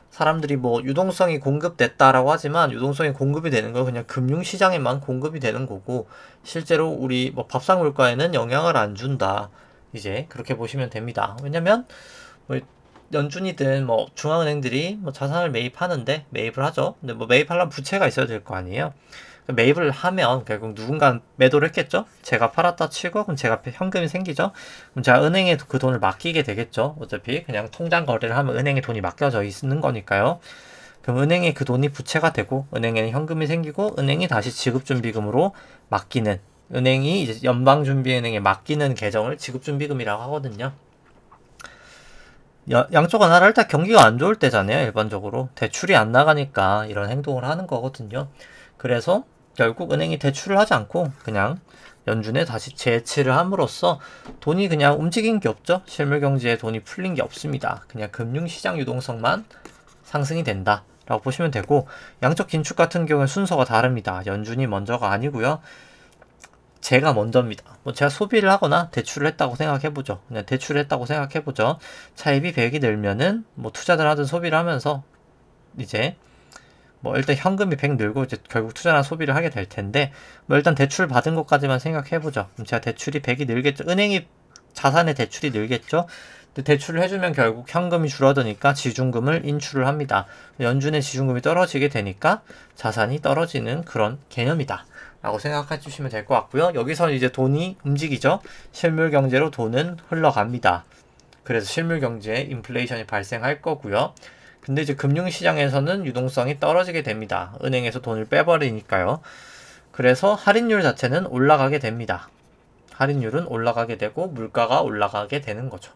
사람들이 뭐 유동성이 공급됐다라고 하지만 유동성이 공급이 되는 건 그냥 금융시장에만 공급이 되는 거고, 실제로 우리 뭐 밥상 물가에는 영향을 안 준다. 이제 그렇게 보시면 됩니다. 왜냐면 뭐 연준이든 뭐 중앙은행들이 뭐 자산을 매입하는데 매입을 하죠. 근데 뭐 매입하려면 부채가 있어야 될 거 아니에요. 매입을 하면 결국 누군가 매도를 했겠죠. 제가 팔았다 치고 그럼 제가 현금이 생기죠. 그럼 제가 은행에 그 돈을 맡기게 되겠죠. 어차피 그냥 통장 거래를 하면 은행에 돈이 맡겨져 있는 거니까요. 그럼 은행에 그 돈이 부채가 되고 은행에는 현금이 생기고 은행이 다시 지급준비금으로 맡기는, 은행이 이제 연방준비은행에 맡기는 계정을 지급준비금이라고 하거든요. 양쪽 하나를 일단 경기가 안 좋을 때잖아요. 일반적으로 대출이 안 나가니까 이런 행동을 하는 거거든요. 그래서 결국 은행이 대출을 하지 않고 그냥 연준에 다시 재해치를 함으로써 돈이 그냥 움직인 게 없죠. 실물 경제에 돈이 풀린 게 없습니다. 그냥 금융시장 유동성만 상승이 된다 라고 보시면 되고, 양적 긴축 같은 경우는 순서가 다릅니다. 연준이 먼저가 아니고요. 제가 먼저입니다. 뭐 제가 소비를 하거나 대출을 했다고 생각해보죠. 그냥 대출을 했다고 생각해보죠. 차입이 100이 늘면은 뭐 투자들 하든 소비를 하면서 이제 뭐 일단 현금이 100 늘고 이제 결국 투자나 소비를 하게 될 텐데, 뭐 일단 대출 받은 것까지만 생각해보죠. 그럼 제가 대출이 100이 늘겠죠. 은행이 자산의 대출이 늘겠죠. 근데 대출을 해주면 결국 현금이 줄어드니까 지중금을 인출을 합니다. 연준의 지중금이 떨어지게 되니까 자산이 떨어지는 그런 개념이다 라고 생각해 주시면 될 것 같고요. 여기서 이제 돈이 움직이죠. 실물 경제로 돈은 흘러갑니다. 그래서 실물 경제에 인플레이션이 발생할 거고요. 근데 이제 금융시장에서는 유동성이 떨어지게 됩니다. 은행에서 돈을 빼버리니까요. 그래서 할인율 자체는 올라가게 됩니다. 할인율은 올라가게 되고 물가가 올라가게 되는 거죠.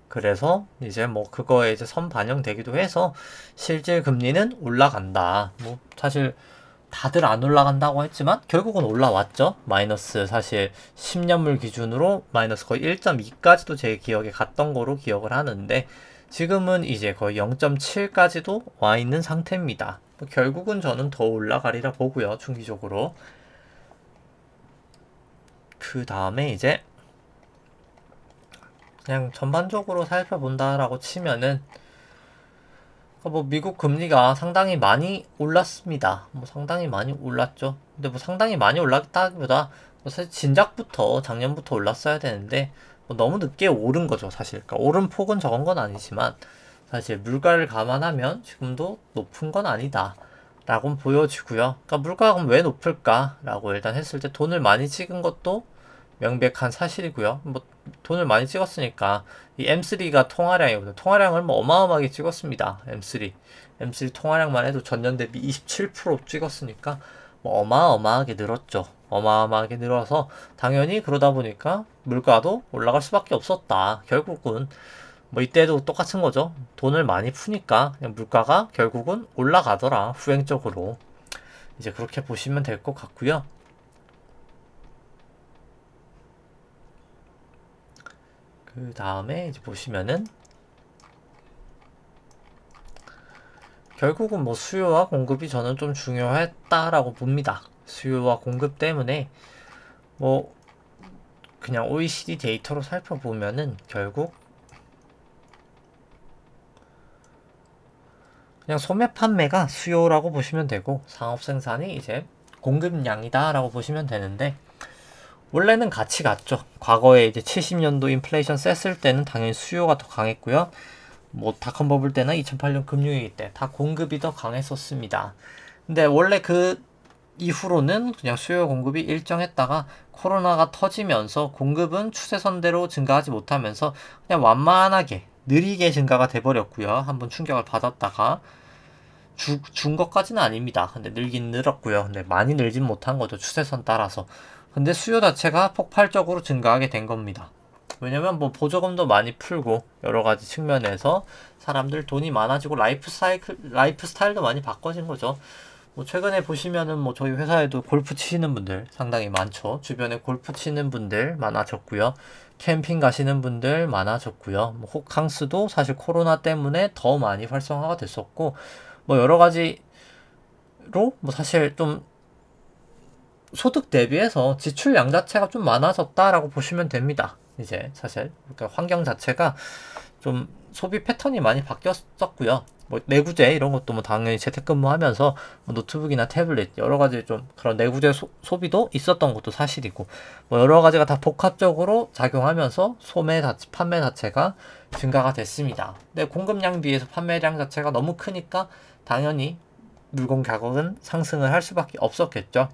그래서 이제 뭐 그거에 이제 선반영되기도 해서 실질 금리는 올라간다. 뭐 사실 다들 안 올라간다고 했지만 결국은 올라왔죠. 마이너스 사실 10년물 기준으로 마이너스 거의 1.2까지도 제 기억에 갔던 거로 기억을 하는데 지금은 이제 거의 0.7까지도 와 있는 상태입니다. 결국은 저는 더 올라가리라 보고요. 중기적으로. 그 다음에 이제 그냥 전반적으로 살펴본다라고 치면은 뭐 미국 금리가 상당히 많이 올랐습니다. 뭐 상당히 많이 올랐죠. 근데 뭐 상당히 많이 올랐다기보다 뭐 사실 진작부터 작년부터 올랐어야 되는데 뭐 너무 늦게 오른 거죠, 사실. 그러니까 오른 폭은 적은 건 아니지만 사실 물가를 감안하면 지금도 높은 건 아니다 라고 보여지고요. 그러니까 물가가 그럼 왜 높을까 라고 일단 했을 때 돈을 많이 찍은 것도 명백한 사실이고요. 뭐 돈을 많이 찍었으니까 이 M3가 통화량이거든요. 통화량을 뭐 어마어마하게 찍었습니다. M3 통화량만 해도 전년 대비 27% 찍었으니까 뭐 어마어마하게 늘었죠. 어마어마하게 늘어서 당연히 그러다 보니까 물가도 올라갈 수밖에 없었다. 결국은 뭐 이때도 똑같은 거죠. 돈을 많이 푸니까 그냥 물가가 결국은 올라가더라. 후행적으로. 이제 그렇게 보시면 될 것 같고요. 그 다음에 이제 보시면은 결국은 뭐 수요와 공급이 저는 좀 중요했다라고 봅니다. 수요와 공급 때문에 뭐 그냥 OECD 데이터로 살펴보면은 결국 그냥 소매 판매가 수요라고 보시면 되고 상업 생산이 이제 공급량이다 라고 보시면 되는데 원래는 같이 갔죠. 과거에 이제 70년도 인플레이션 셌을 때는 당연히 수요가 더 강했고요. 뭐 닷컴 버블 때나 2008년 금융위기 때 다 공급이 더 강했었습니다. 근데 원래 그 이후로는 그냥 수요 공급이 일정했다가 코로나가 터지면서 공급은 추세선대로 증가하지 못하면서 그냥 완만하게 느리게 증가가 돼버렸고요. 한번 충격을 받았다가 준 것까지는 아닙니다. 근데 늘긴 늘었고요. 근데 많이 늘진 못한 거죠. 추세선 따라서. 근데 수요 자체가 폭발적으로 증가하게 된 겁니다. 왜냐면 뭐 보조금도 많이 풀고 여러 가지 측면에서 사람들 돈이 많아지고 라이프 스타일도 많이 바꿔진 거죠. 뭐 최근에 보시면은 뭐 저희 회사에도 골프 치시는 분들 상당히 많죠. 주변에 골프 치는 분들 많아졌고요. 캠핑 가시는 분들 많아졌고요. 뭐 호캉스도 사실 코로나 때문에 더 많이 활성화가 됐었고 뭐 여러 가지로 뭐 사실 좀 소득 대비해서 지출량 자체가 좀 많아졌다라고 보시면 됩니다. 이제 사실 그러니까 환경 자체가 좀 소비 패턴이 많이 바뀌었었고요. 뭐 내구재 이런 것도 뭐 당연히 재택근무하면서 뭐 노트북이나 태블릿 여러 가지 좀 그런 내구재 소비도 있었던 것도 사실이고 뭐 여러 가지가 다 복합적으로 작용하면서 판매 자체가 증가가 됐습니다. 근데 공급량 비해서 판매량 자체가 너무 크니까 당연히 물건 가격은 상승을 할 수밖에 없었겠죠.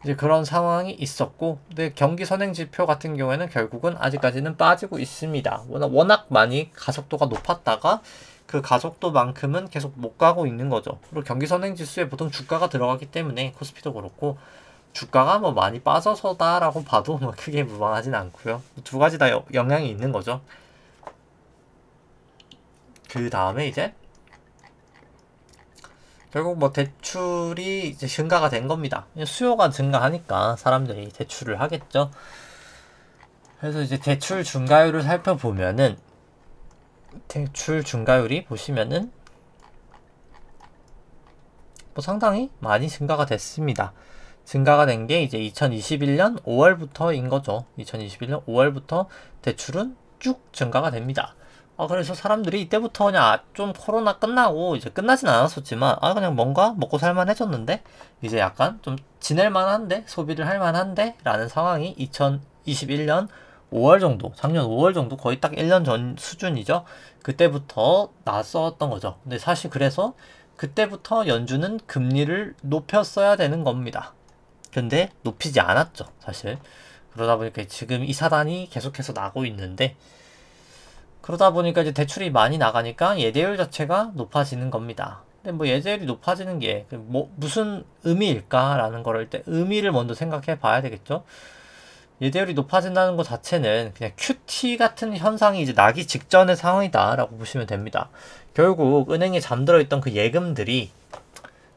이제 그런 상황이 있었고, 근데 경기 선행 지표 같은 경우에는 결국은 아직까지는 빠지고 있습니다. 워낙 많이 가속도가 높았다가 그 가속도만큼은 계속 못 가고 있는 거죠. 그리고 경기 선행 지수에 보통 주가가 들어가기 때문에 코스피도 그렇고 주가가 뭐 많이 빠져서다라고 봐도 뭐 크게 무방하진 않고요. 두 가지 다 영향이 있는 거죠. 그 다음에 이제 결국 뭐 대출이 이제 증가가 된 겁니다. 수요가 증가하니까 사람들이 대출을 하겠죠. 그래서 이제 대출 증가율을 살펴보면은 대출 증가율이 보시면은 뭐 상당히 많이 증가가 됐습니다. 증가가 된 게 이제 2021년 5월부터인 거죠. 2021년 5월부터 대출은 쭉 증가가 됩니다. 그래서 사람들이 이때부터 그냥 좀 코로나 끝나고 이제 끝나진 않았었지만 그냥 뭔가 먹고 살만해졌는데 이제 약간 좀 지낼 만한데 소비를 할 만한데 라는 상황이 2021년 5월 정도, 작년 5월 정도 거의 딱 1년 전 수준이죠. 그때부터 났었던 거죠. 근데 사실 그래서 그때부터 연준은 금리를 높였어야 되는 겁니다. 근데 높이지 않았죠, 사실. 그러다 보니까 지금 이 사단이 계속해서 나고 있는데, 그러다 보니까 이제 대출이 많이 나가니까 예대율 자체가 높아지는 겁니다. 근데 뭐 예대율이 높아지는 게 뭐 무슨 의미일까라는 거를 일단 의미를 먼저 생각해 봐야 되겠죠. 예대율이 높아진다는 것 자체는 그냥 QT 같은 현상이 이제 나기 직전의 상황이다라고 보시면 됩니다. 결국 은행에 잠들어 있던 그 예금들이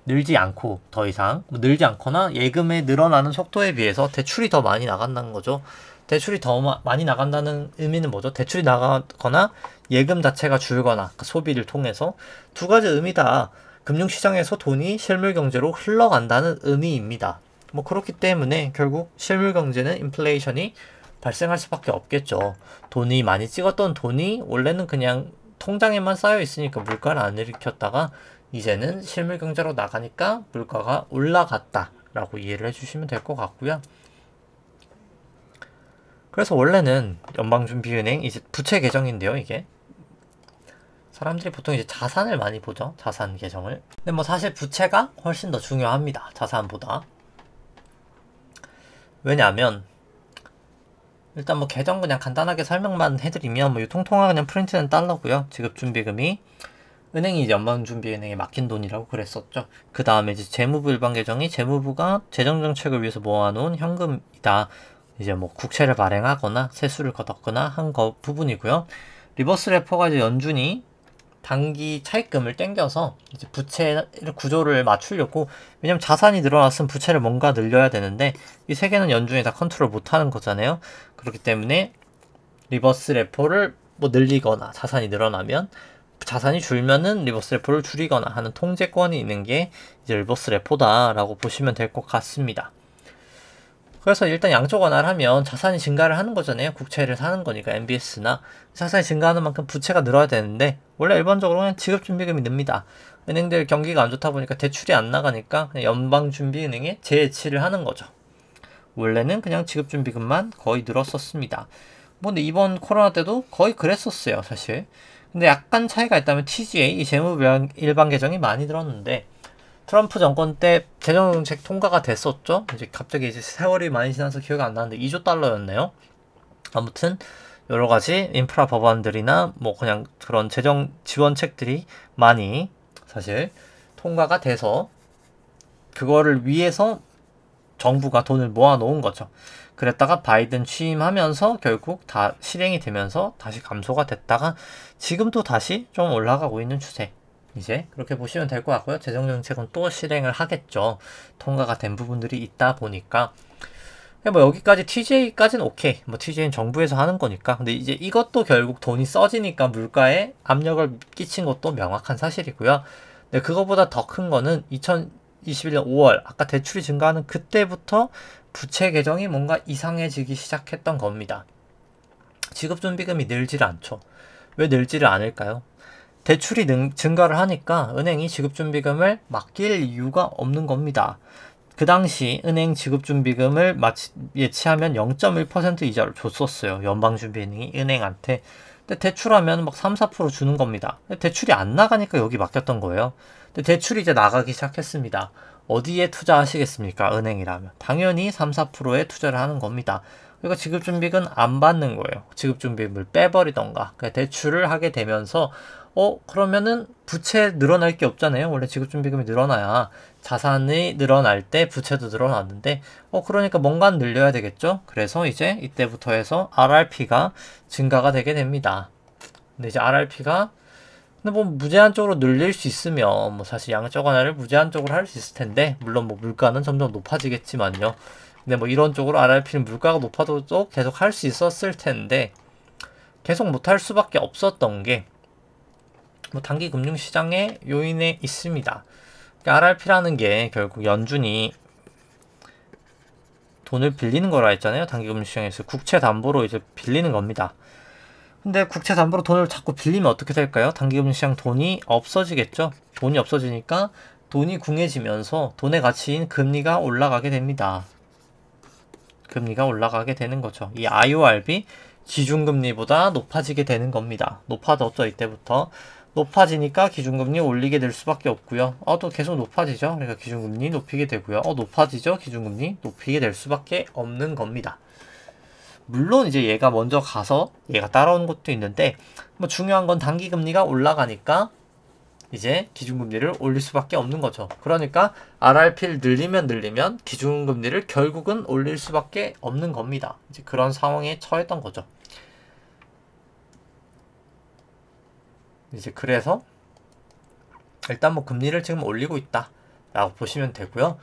늘지 않고 더 이상 늘지 않거나 예금에 늘어나는 속도에 비해서 대출이 더 많이 나간다는 거죠. 대출이 더 많이 나간다는 의미는 뭐죠? 대출이 나가거나 예금 자체가 줄거나 그러니까 소비를 통해서 두 가지 의미다. 금융시장에서 돈이 실물경제로 흘러간다는 의미입니다. 뭐 그렇기 때문에 결국 실물경제는 인플레이션이 발생할 수밖에 없겠죠. 돈이 많이 찍었던 돈이 원래는 그냥 통장에만 쌓여 있으니까 물가를 안 일으켰다가 이제는 실물경제로 나가니까 물가가 올라갔다라고 이해를 해주시면 될 것 같고요. 그래서 원래는 연방준비은행 이제 부채 계정인데요, 이게. 사람들이 보통 이제 자산을 많이 보죠, 자산 계정을. 근데 뭐 사실 부채가 훨씬 더 중요합니다, 자산보다. 왜냐하면 일단 뭐 계정 그냥 간단하게 설명만 해드리면 뭐 통통한 그냥 프린트는 달러고요. 지급준비금이 은행이 이제 연방준비은행에 맡긴 돈이라고 그랬었죠. 그 다음에 이제 재무부 일반 계정이 재무부가 재정정책을 위해서 모아놓은 현금이다. 이제 뭐 국채를 발행하거나 세수를 거뒀거나 한 거 부분이고요. 리버스 레포가 이제 연준이 단기 차입금을 땡겨서 이제 부채 구조를 맞추려고, 왜냐면 자산이 늘어났으면 부채를 뭔가 늘려야 되는데 이 세 개는 연준이 다 컨트롤 못하는 거잖아요. 그렇기 때문에 리버스 레포를 뭐 늘리거나 자산이 늘어나면, 자산이 줄면은 리버스 레포를 줄이거나 하는 통제권이 있는 게 이제 리버스 레포다라고 보시면 될 것 같습니다. 그래서 일단 양쪽 완화를 하면 자산이 증가를 하는 거잖아요. 국채를 사는 거니까 MBS나 자산이 증가하는 만큼 부채가 늘어야 되는데 원래 일반적으로 그냥 지급준비금이 늡니다. 은행들 경기가 안 좋다 보니까 대출이 안 나가니까 그냥 연방준비은행에 재예치를 하는 거죠. 원래는 그냥 지급준비금만 거의 늘었었습니다. 뭐 근데 이번 코로나 때도 거의 그랬었어요, 사실. 근데 약간 차이가 있다면 TGA, 이 재무 일반 계정이 많이 늘었는데 트럼프 정권 때 재정정책 통과가 됐었죠. 이제 갑자기 이제 세월이 많이 지나서 기억이 안 나는데 2조 달러였네요. 아무튼 여러 가지 인프라 법안들이나 뭐 그냥 그런 재정 지원책들이 많이 사실 통과가 돼서 그거를 위해서 정부가 돈을 모아 놓은 거죠. 그랬다가 바이든 취임하면서 결국 다 실행이 되면서 다시 감소가 됐다가 지금 또 다시 좀 올라가고 있는 추세. 이제 그렇게 보시면 될 것 같고요. 재정정책은 또 실행을 하겠죠. 통과가 된 부분들이 있다 보니까. 뭐 여기까지 TJ까지는 오케이. 뭐 TJ는 정부에서 하는 거니까. 근데 이제 이것도 결국 돈이 써지니까 물가에 압력을 끼친 것도 명확한 사실이고요. 근데 그거보다 더 큰 거는 2021년 5월 아까 대출이 증가하는 그때부터 부채 계정이 뭔가 이상해지기 시작했던 겁니다. 지급준비금이 늘지를 않죠. 왜 늘지를 않을까요? 대출이 증가를 하니까 은행이 지급준비금을 맡길 이유가 없는 겁니다. 그 당시 은행 지급준비금을 예치하면 0.1% 이자를 줬었어요. 연방준비은행이 은행한테. 근데 대출하면 막 3, 4% 주는 겁니다. 근데 대출이 안 나가니까 여기 맡겼던 거예요. 근데 대출이 이제 나가기 시작했습니다. 어디에 투자하시겠습니까? 은행이라면. 당연히 3, 4%에 투자를 하는 겁니다. 그러니까 지급준비금 안 받는 거예요. 지급준비금을 빼버리던가. 대출을 하게 되면서 그러면은 부채 늘어날 게 없잖아요. 원래 지급준비금이 늘어나야 자산이 늘어날 때 부채도 늘어나는데 그러니까 뭔가 늘려야 되겠죠. 그래서 이제 이때부터 해서 RRP가 증가가 되게 됩니다. 근데 이제 RRP가 뭐 무제한적으로 늘릴 수 있으면 뭐 사실 양적 완화를 무제한적으로 할 수 있을 텐데, 물론 뭐 물가는 점점 높아지겠지만요. 근데 뭐 이런 쪽으로 RRP는 물가가 높아도 계속 할 수 있었을 텐데 계속 못할 수밖에 없었던 게 뭐 단기 금융시장의 요인에 있습니다. 그러니까 RRP라는 게 결국 연준이 돈을 빌리는 거라 했잖아요. 단기 금융시장에서 국채 담보로 이제 빌리는 겁니다. 근데 국채 담보로 돈을 자꾸 빌리면 어떻게 될까요? 단기금리 시장 돈이 없어지겠죠. 돈이 없어지니까 돈이 궁해지면서 돈의 가치인 금리가 올라가게 됩니다. 금리가 올라가게 되는 거죠. 이 IORB 기준금리보다 높아지게 되는 겁니다. 높아졌죠, 이때부터. 높아지니까 기준금리 올리게 될 수밖에 없고요. 또 계속 높아지죠. 그러니까 기준금리 높이게 되고요. 높아지죠. 기준금리 높이게 될 수밖에 없는 겁니다. 물론 이제 얘가 먼저 가서 얘가 따라오는 것도 있는데, 뭐 중요한 건 단기금리가 올라가니까 이제 기준금리를 올릴 수밖에 없는 거죠. 그러니까 RRP를 늘리면 기준금리를 결국은 올릴 수밖에 없는 겁니다. 이제 그런 상황에 처했던 거죠. 이제 그래서 일단 뭐 금리를 지금 올리고 있다 라고 보시면 되고요.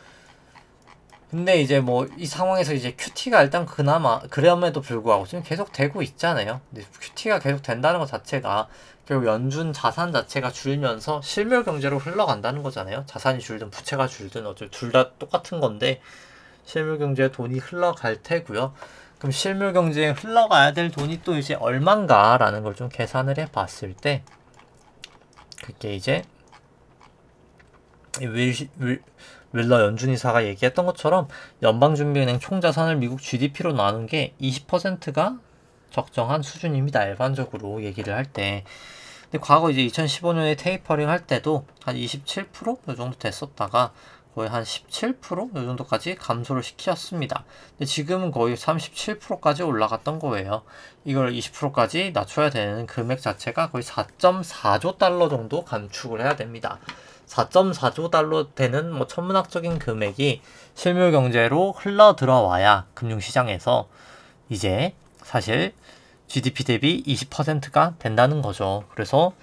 근데 이제 뭐 이 상황에서 이제 QT가 일단 그나마 그럼에도 불구하고 지금 계속 되고 있잖아요. 근데 QT가 계속 된다는 것 자체가 결국 연준 자산 자체가 줄면서 실물 경제로 흘러간다는 거잖아요. 자산이 줄든 부채가 줄든 어차피 둘 다 똑같은 건데 실물 경제에 돈이 흘러갈 테고요. 그럼 실물 경제에 흘러가야 될 돈이 또 이제 얼만가라는 걸 좀 계산을 해 봤을 때 그게 이제 윌러 연준이사가 얘기했던 것처럼 연방준비은행 총자산을 미국 GDP로 나눈 게 20%가 적정한 수준입니다. 일반적으로 얘기를 할 때. 근데 과거 이제 2015년에 테이퍼링 할 때도 한 27%? 이 정도 됐었다가 거의 한 17%? 이 정도까지 감소를 시켰습니다. 근데 지금은 거의 37%까지 올라갔던 거예요. 이걸 20%까지 낮춰야 되는 금액 자체가 거의 4.4조 달러 정도 감축을 해야 됩니다. 4.4조 달러 되는 뭐 천문학적인 금액이 실물 경제로 흘러 들어와야 금융시장에서 이제 사실 GDP 대비 20%가 된다는 거죠. 그래서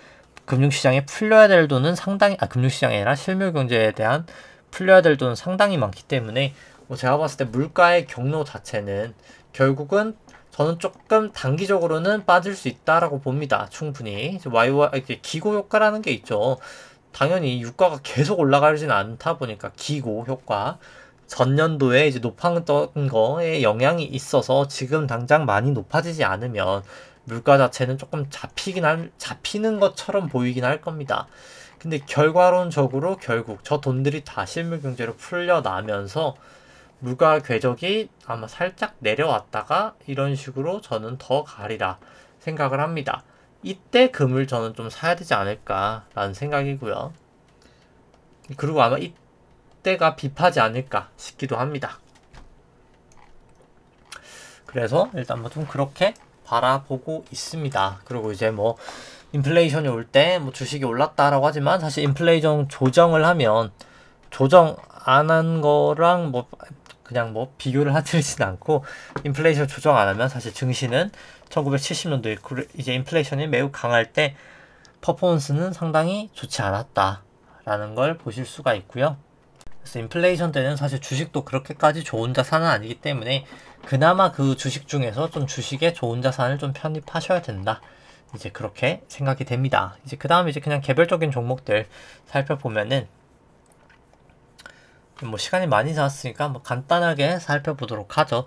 금융시장에 풀려야 될 돈은 상당히 금융시장이 아니라 실물 경제에 대한 풀려야 될 돈은 상당히 많기 때문에 뭐 제가 봤을 때 물가의 경로 자체는 결국은 저는 조금 단기적으로는 빠질 수 있다라고 봅니다. 충분히 기고 효과라는 게 있죠. 당연히 유가가 계속 올라가지는 않다 보니까 기고 효과 전년도에 이제 높았던 거에 영향이 있어서 지금 당장 많이 높아지지 않으면 물가 자체는 조금 잡히는 것처럼 보이긴 할 겁니다. 근데 결과론적으로 결국 저 돈들이 다 실물 경제로 풀려나면서 물가 궤적이 아마 살짝 내려왔다가 이런 식으로 저는 더 가리라 생각을 합니다. 이때 금을 저는 좀 사야 되지 않을까라는 생각이고요. 그리고 아마 이때가 빕하지 않을까 싶기도 합니다. 그래서 일단 뭐 좀 그렇게 바라보고 있습니다. 그리고 이제 뭐 인플레이션이 올 때 뭐 주식이 올랐다라고 하지만 사실 인플레이션 조정을 하면 조정 안 한 거랑 뭐 그냥 뭐 비교를 하지는 않고 인플레이션 조정 안 하면 사실 증시는 1970년도에 이제 인플레이션이 매우 강할 때 퍼포먼스는 상당히 좋지 않았다라는 걸 보실 수가 있고요. 그래서 인플레이션 때는 사실 주식도 그렇게까지 좋은 자산은 아니기 때문에 그나마 그 주식 중에서 좀 주식에 좋은 자산을 좀 편입하셔야 된다. 이제 그렇게 생각이 됩니다. 이제 그 다음에 이제 그냥 개별적인 종목들 살펴보면은 뭐 시간이 많이 지났으니까 뭐 간단하게 살펴보도록 하죠.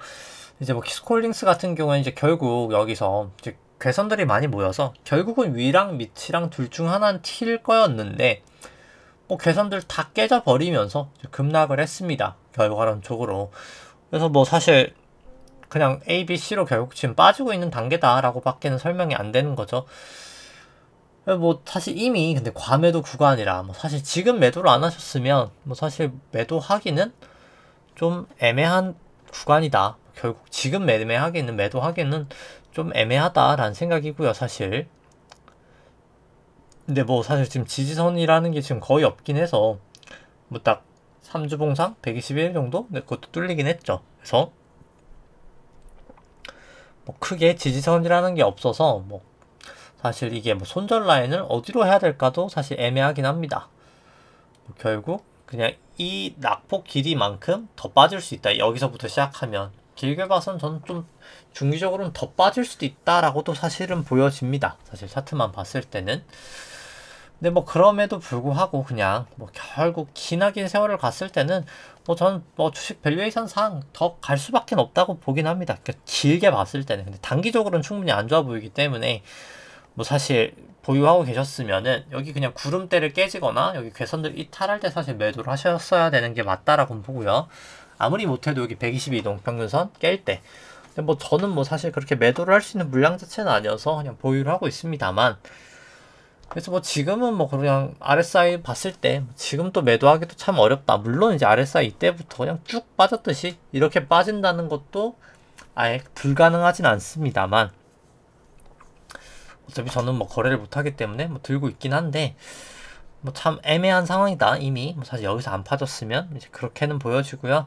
이제 뭐 키스콜링스 같은 경우는 이제 결국 여기서 이제 괴선들이 많이 모여서 결국은 위랑 밑이랑 둘 중 하나는 T일 거였는데 뭐 괴선들 다 깨져버리면서 급락을 했습니다. 결과론적으로. 그래서 뭐 사실 그냥 A, B, C로 결국 지금 빠지고 있는 단계다라고 밖에는 설명이 안 되는 거죠. 뭐 사실 이미 근데 과매도 구간이라 뭐 사실 지금 매도를 안 하셨으면 뭐 사실 매도하기는 좀 애매한 구간이다. 결국 지금 매도하기는 좀 애매하다라는 생각이고요, 사실. 근데 뭐 사실 지금 지지선이라는 게 지금 거의 없긴 해서 뭐 딱 3주 봉상 121 정도? 네, 그것도 뚫리긴 했죠. 그래서 뭐 크게 지지선이라는 게 없어서 뭐 사실 이게 뭐 손절 라인을 어디로 해야 될까도 사실 애매하긴 합니다. 뭐 결국 그냥 이 낙폭 길이만큼 더 빠질 수 있다. 여기서부터 시작하면 길게 봐선 저는 좀 중기적으로는 더 빠질 수도 있다라고도 사실은 보여집니다. 사실 차트만 봤을 때는. 근데 뭐 그럼에도 불구하고 그냥 뭐 결국 기나긴 세월을 갔을 때는 뭐 저는 뭐 주식 밸류에이션 상 더 갈 수밖에 없다고 보긴 합니다. 그러니까 길게 봤을 때는. 근데 단기적으로는 충분히 안 좋아 보이기 때문에 뭐 사실 보유하고 계셨으면은 여기 그냥 구름대를 깨지거나 여기 괴선들 이탈할 때 사실 매도를 하셨어야 되는 게 맞다라고 보고요. 아무리 못해도 여기 122동 평균선 깰 때. 근데 뭐 저는 뭐 사실 그렇게 매도를 할 수 있는 물량 자체는 아니어서 그냥 보유를 하고 있습니다만, 그래서 뭐 지금은 뭐 그냥 RSI 봤을 때 지금 또 매도하기도 참 어렵다. 물론 이제 RSI 이때부터 그냥 쭉 빠졌듯이 이렇게 빠진다는 것도 아예 불가능하진 않습니다만, 어차피 저는 뭐 거래를 못하기 때문에 뭐 들고 있긴 한데 뭐 참 애매한 상황이다. 이미 뭐 사실 여기서 안 파졌으면 이제 그렇게는 보여지고요.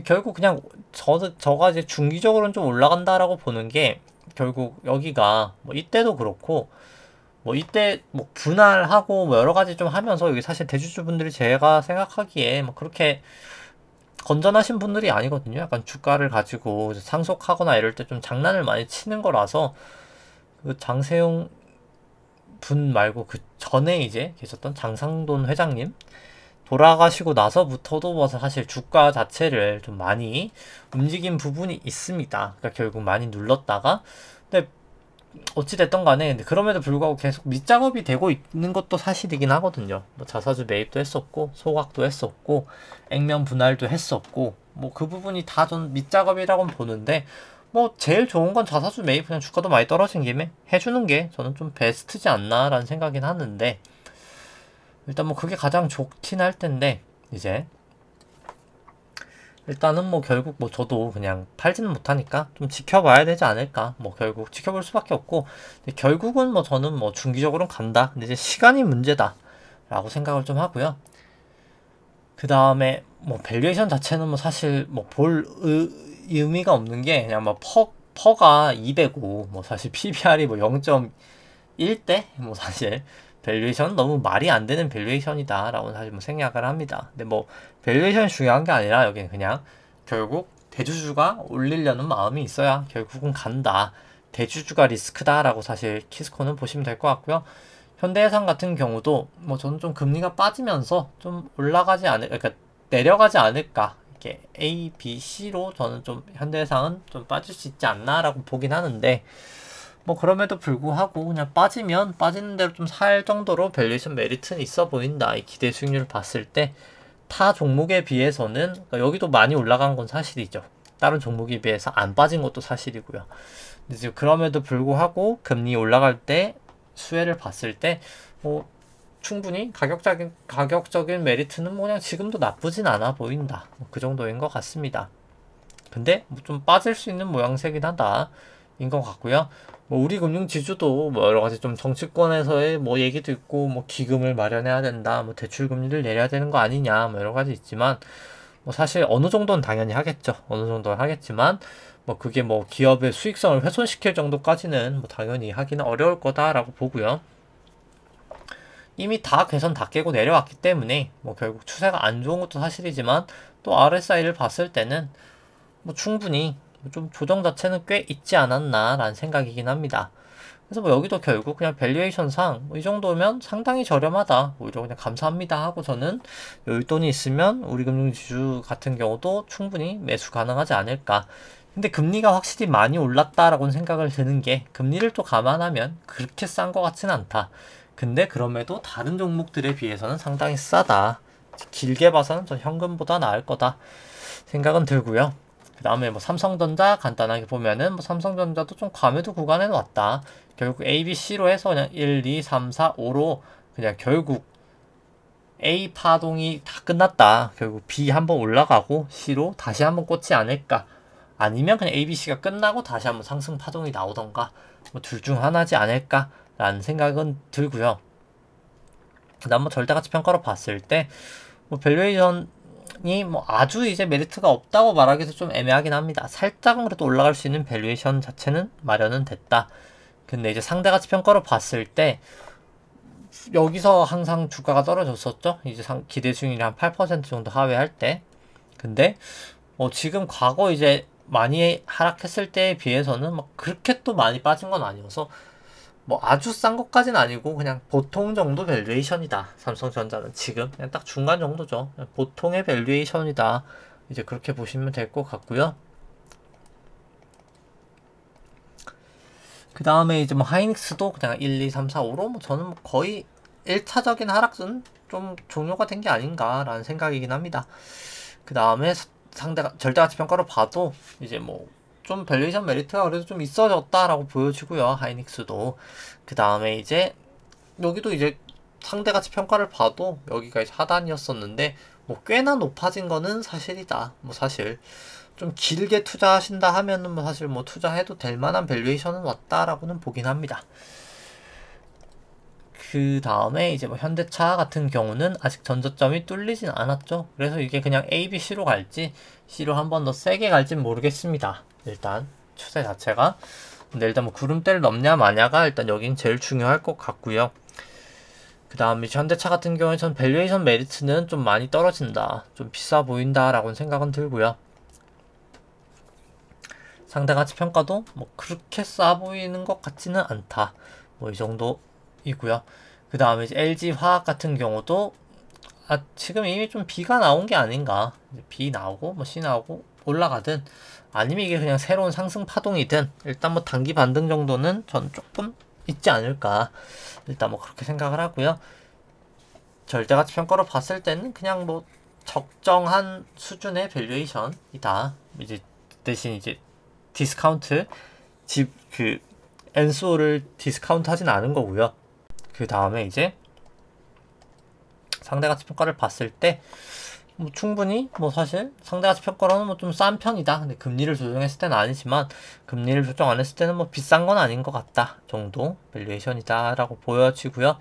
결국 그냥 저가 이제 중기적으로는 좀 올라간다라고 보는 게, 결국 여기가 뭐 이때도 그렇고 뭐 이때 뭐 분할하고 뭐 여러 가지 좀 하면서 여기 사실 대주주분들이 제가 생각하기에 뭐 그렇게 건전하신 분들이 아니거든요. 약간 주가를 가지고 상속하거나 이럴 때 좀 장난을 많이 치는 거라서, 그 장세용 분 말고 그 전에 이제 계셨던 장상돈 회장님 돌아가시고 나서부터도 뭐 사실 주가 자체를 좀 많이 움직인 부분이 있습니다. 그러니까 결국 많이 눌렀다가, 근데 어찌됐던 간에 근데 그럼에도 불구하고 계속 밑작업이 되고 있는 것도 사실이긴 하거든요. 뭐 자사주 매입도 했었고 소각도 했었고 액면 분할도 했었고 뭐 그 부분이 다 전 밑작업이라고는 보는데, 뭐 제일 좋은 건 자사주 매입 그냥 주가도 많이 떨어진 김에 해주는 게 저는 좀 베스트지 않나라는 생각이긴 하는데, 일단 뭐 그게 가장 좋긴 할 텐데, 이제 일단은 뭐 결국 뭐 저도 그냥 팔지는 못하니까 좀 지켜봐야 되지 않을까. 뭐 결국 지켜볼 수밖에 없고, 근데 결국은 뭐 저는 뭐 중기적으로는 간다. 근데 이제 시간이 문제다 라고 생각을 좀 하고요. 그 다음에 뭐 밸류에이션 자체는 뭐 사실 뭐 볼 의미가 없는 게, 그냥 뭐 퍼가 200고 뭐 사실 PBR이 뭐 0.1대 뭐 사실 밸류에이션 너무 말이 안 되는 밸류에이션이다 라고 사실 뭐 생각을 합니다. 근데 뭐 밸류에이션이 중요한 게 아니라 여기는 그냥 결국 대주주가 올리려는 마음이 있어야 결국은 간다. 대주주가 리스크다 라고 사실 키스코는 보시면 될 것 같고요. 현대해상 같은 경우도 뭐 저는 좀 금리가 빠지면서 좀 올라가지 않을, 그러니까 내려가지 않을까. 이렇게 A, B, C로 저는 좀 현대해상은 좀 빠질 수 있지 않나라고 보긴 하는데, 뭐 그럼에도 불구하고 그냥 빠지면 빠지는 대로 좀 살 정도로 밸류에이션 메리트는 있어 보인다. 이 기대 수익률을 봤을 때 타 종목에 비해서는, 그러니까 여기도 많이 올라간 건 사실이죠. 다른 종목에 비해서 안 빠진 것도 사실이고요. 근데 지금 그럼에도 불구하고 금리 올라갈 때 수혜를 봤을 때 뭐 충분히 가격적인 메리트는 뭐 그냥 지금도 나쁘진 않아 보인다. 뭐그 정도인 것 같습니다. 근데 뭐 좀 빠질 수 있는 모양새긴 하다 인 것 같고요. 뭐 우리 금융 지주도 뭐 여러 가지 좀 정치권에서의 뭐 얘기도 있고, 뭐 기금을 마련해야 된다, 뭐 대출 금리를 내려야 되는 거 아니냐, 뭐 여러 가지 있지만, 뭐 사실 어느 정도는 당연히 하겠죠. 어느 정도는 하겠지만 뭐 그게 뭐 기업의 수익성을 훼손시킬 정도까지는 뭐 당연히 하기는 어려울 거다라고 보고요. 이미 다 개선 다 깨고 내려왔기 때문에 뭐 결국 추세가 안 좋은 것도 사실이지만, 또 RSI를 봤을 때는 뭐 충분히 좀 조정 자체는 꽤 있지 않았나 라는 생각이긴 합니다. 그래서 뭐 여기도 결국 그냥 밸류에이션상 뭐이 정도면 상당히 저렴하다, 오히려 그냥 감사합니다 하고 저는 여윳돈이 있으면 우리금융지주 같은 경우도 충분히 매수 가능하지 않을까. 근데 금리가 확실히 많이 올랐다라고는 생각을 드는 게, 금리를 또 감안하면 그렇게 싼 것 같진 않다. 근데 그럼에도 다른 종목들에 비해서는 상당히 싸다. 길게 봐서는 저 현금보다 나을 거다 생각은 들고요. 그 다음에 뭐 삼성전자 간단하게 보면은 뭐 삼성전자도 좀 과매도 구간에 왔다. 결국 A, B, C로 해서 그냥 1, 2, 3, 4, 5로 그냥 결국 A 파동이 다 끝났다. 결국 B 한번 올라가고 C로 다시 한번 꽂지 않을까. 아니면 그냥 A, B, C가 끝나고 다시 한번 상승 파동이 나오던가, 뭐 둘 중 하나지 않을까 라는 생각은 들고요. 그 다음 뭐 절대가치 평가로 봤을 때 뭐 밸류에이션이 뭐 아주 이제 메리트가 없다고 말하기도 좀 애매하긴 합니다. 살짝은 그래도 올라갈 수 있는 밸류에이션 자체는 마련은 됐다. 근데 이제 상대가치 평가로 봤을 때 여기서 항상 주가가 떨어졌었죠. 이제 기대 수익률이 한 8% 정도 하회할 때. 근데 지금 과거 이제 많이 하락했을 때에 비해서는 막 그렇게 또 많이 빠진 건 아니어서, 뭐 아주 싼 것까지는 아니고 그냥 보통 정도 밸류에이션이다. 삼성전자는 지금 그냥 딱 중간 정도죠. 그냥 보통의 밸류에이션이다. 이제 그렇게 보시면 될 것 같고요. 그 다음에 이제 뭐 하이닉스도 그냥 1, 2, 3, 4, 5로 뭐 저는 거의 1차적인 하락은 좀 종료가 된 게 아닌가라는 생각이긴 합니다. 그 다음에 상대가 절대가치 평가로 봐도 이제 뭐 좀 밸류에이션 메리트가 그래도 좀 있어졌다라고 보여지고요. 하이닉스도. 그 다음에 이제 여기도 이제 상대가치 평가를 봐도 여기가 이제 하단이었었는데 뭐 꽤나 높아진 거는 사실이다. 뭐 사실 좀 길게 투자하신다 하면은 뭐 사실 뭐 투자해도 될 만한 밸류에이션은 왔다라고는 보긴 합니다. 그 다음에 이제 뭐 현대차 같은 경우는 아직 전저점이 뚫리진 않았죠. 그래서 이게 그냥 A, B, C로 갈지 C로 한 번 더 세게 갈진 모르겠습니다. 일단 추세 자체가. 근데 일단 뭐 구름대를 넘냐 마냐가 일단 여긴 제일 중요할 것 같고요. 그 다음에 현대차 같은 경우에 전 밸류에이션 메리트는 좀 많이 떨어진다. 좀 비싸 보인다 라고는 생각은 들고요. 상대가치 평가도 뭐 그렇게 싸 보이는 것 같지는 않다. 뭐 이 정도이고요. 그 다음에 이제 LG화학 같은 경우도 지금 이미 좀 B가 나온 게 아닌가. B 나오고 뭐 C 나오고 올라가든 아니면 이게 그냥 새로운 상승 파동이든 일단 뭐 단기 반등 정도는 전 조금 있지 않을까. 일단 뭐 그렇게 생각을 하고요. 절대가치 평가로 봤을 때는 그냥 뭐 적정한 수준의 밸류에이션이다. 이제 대신 이제 디스카운트 엔소를 디스카운트 하진 않은 거고요. 그 다음에 이제 상대가치 평가를 봤을 때 뭐 충분히 뭐 사실 상대가치 평가로는 뭐 좀 싼 편이다. 근데 금리를 조정했을 때는 아니지만 금리를 조정 안 했을 때는 뭐 비싼 건 아닌 것 같다 정도 밸류에이션이다 라고 보여지고요.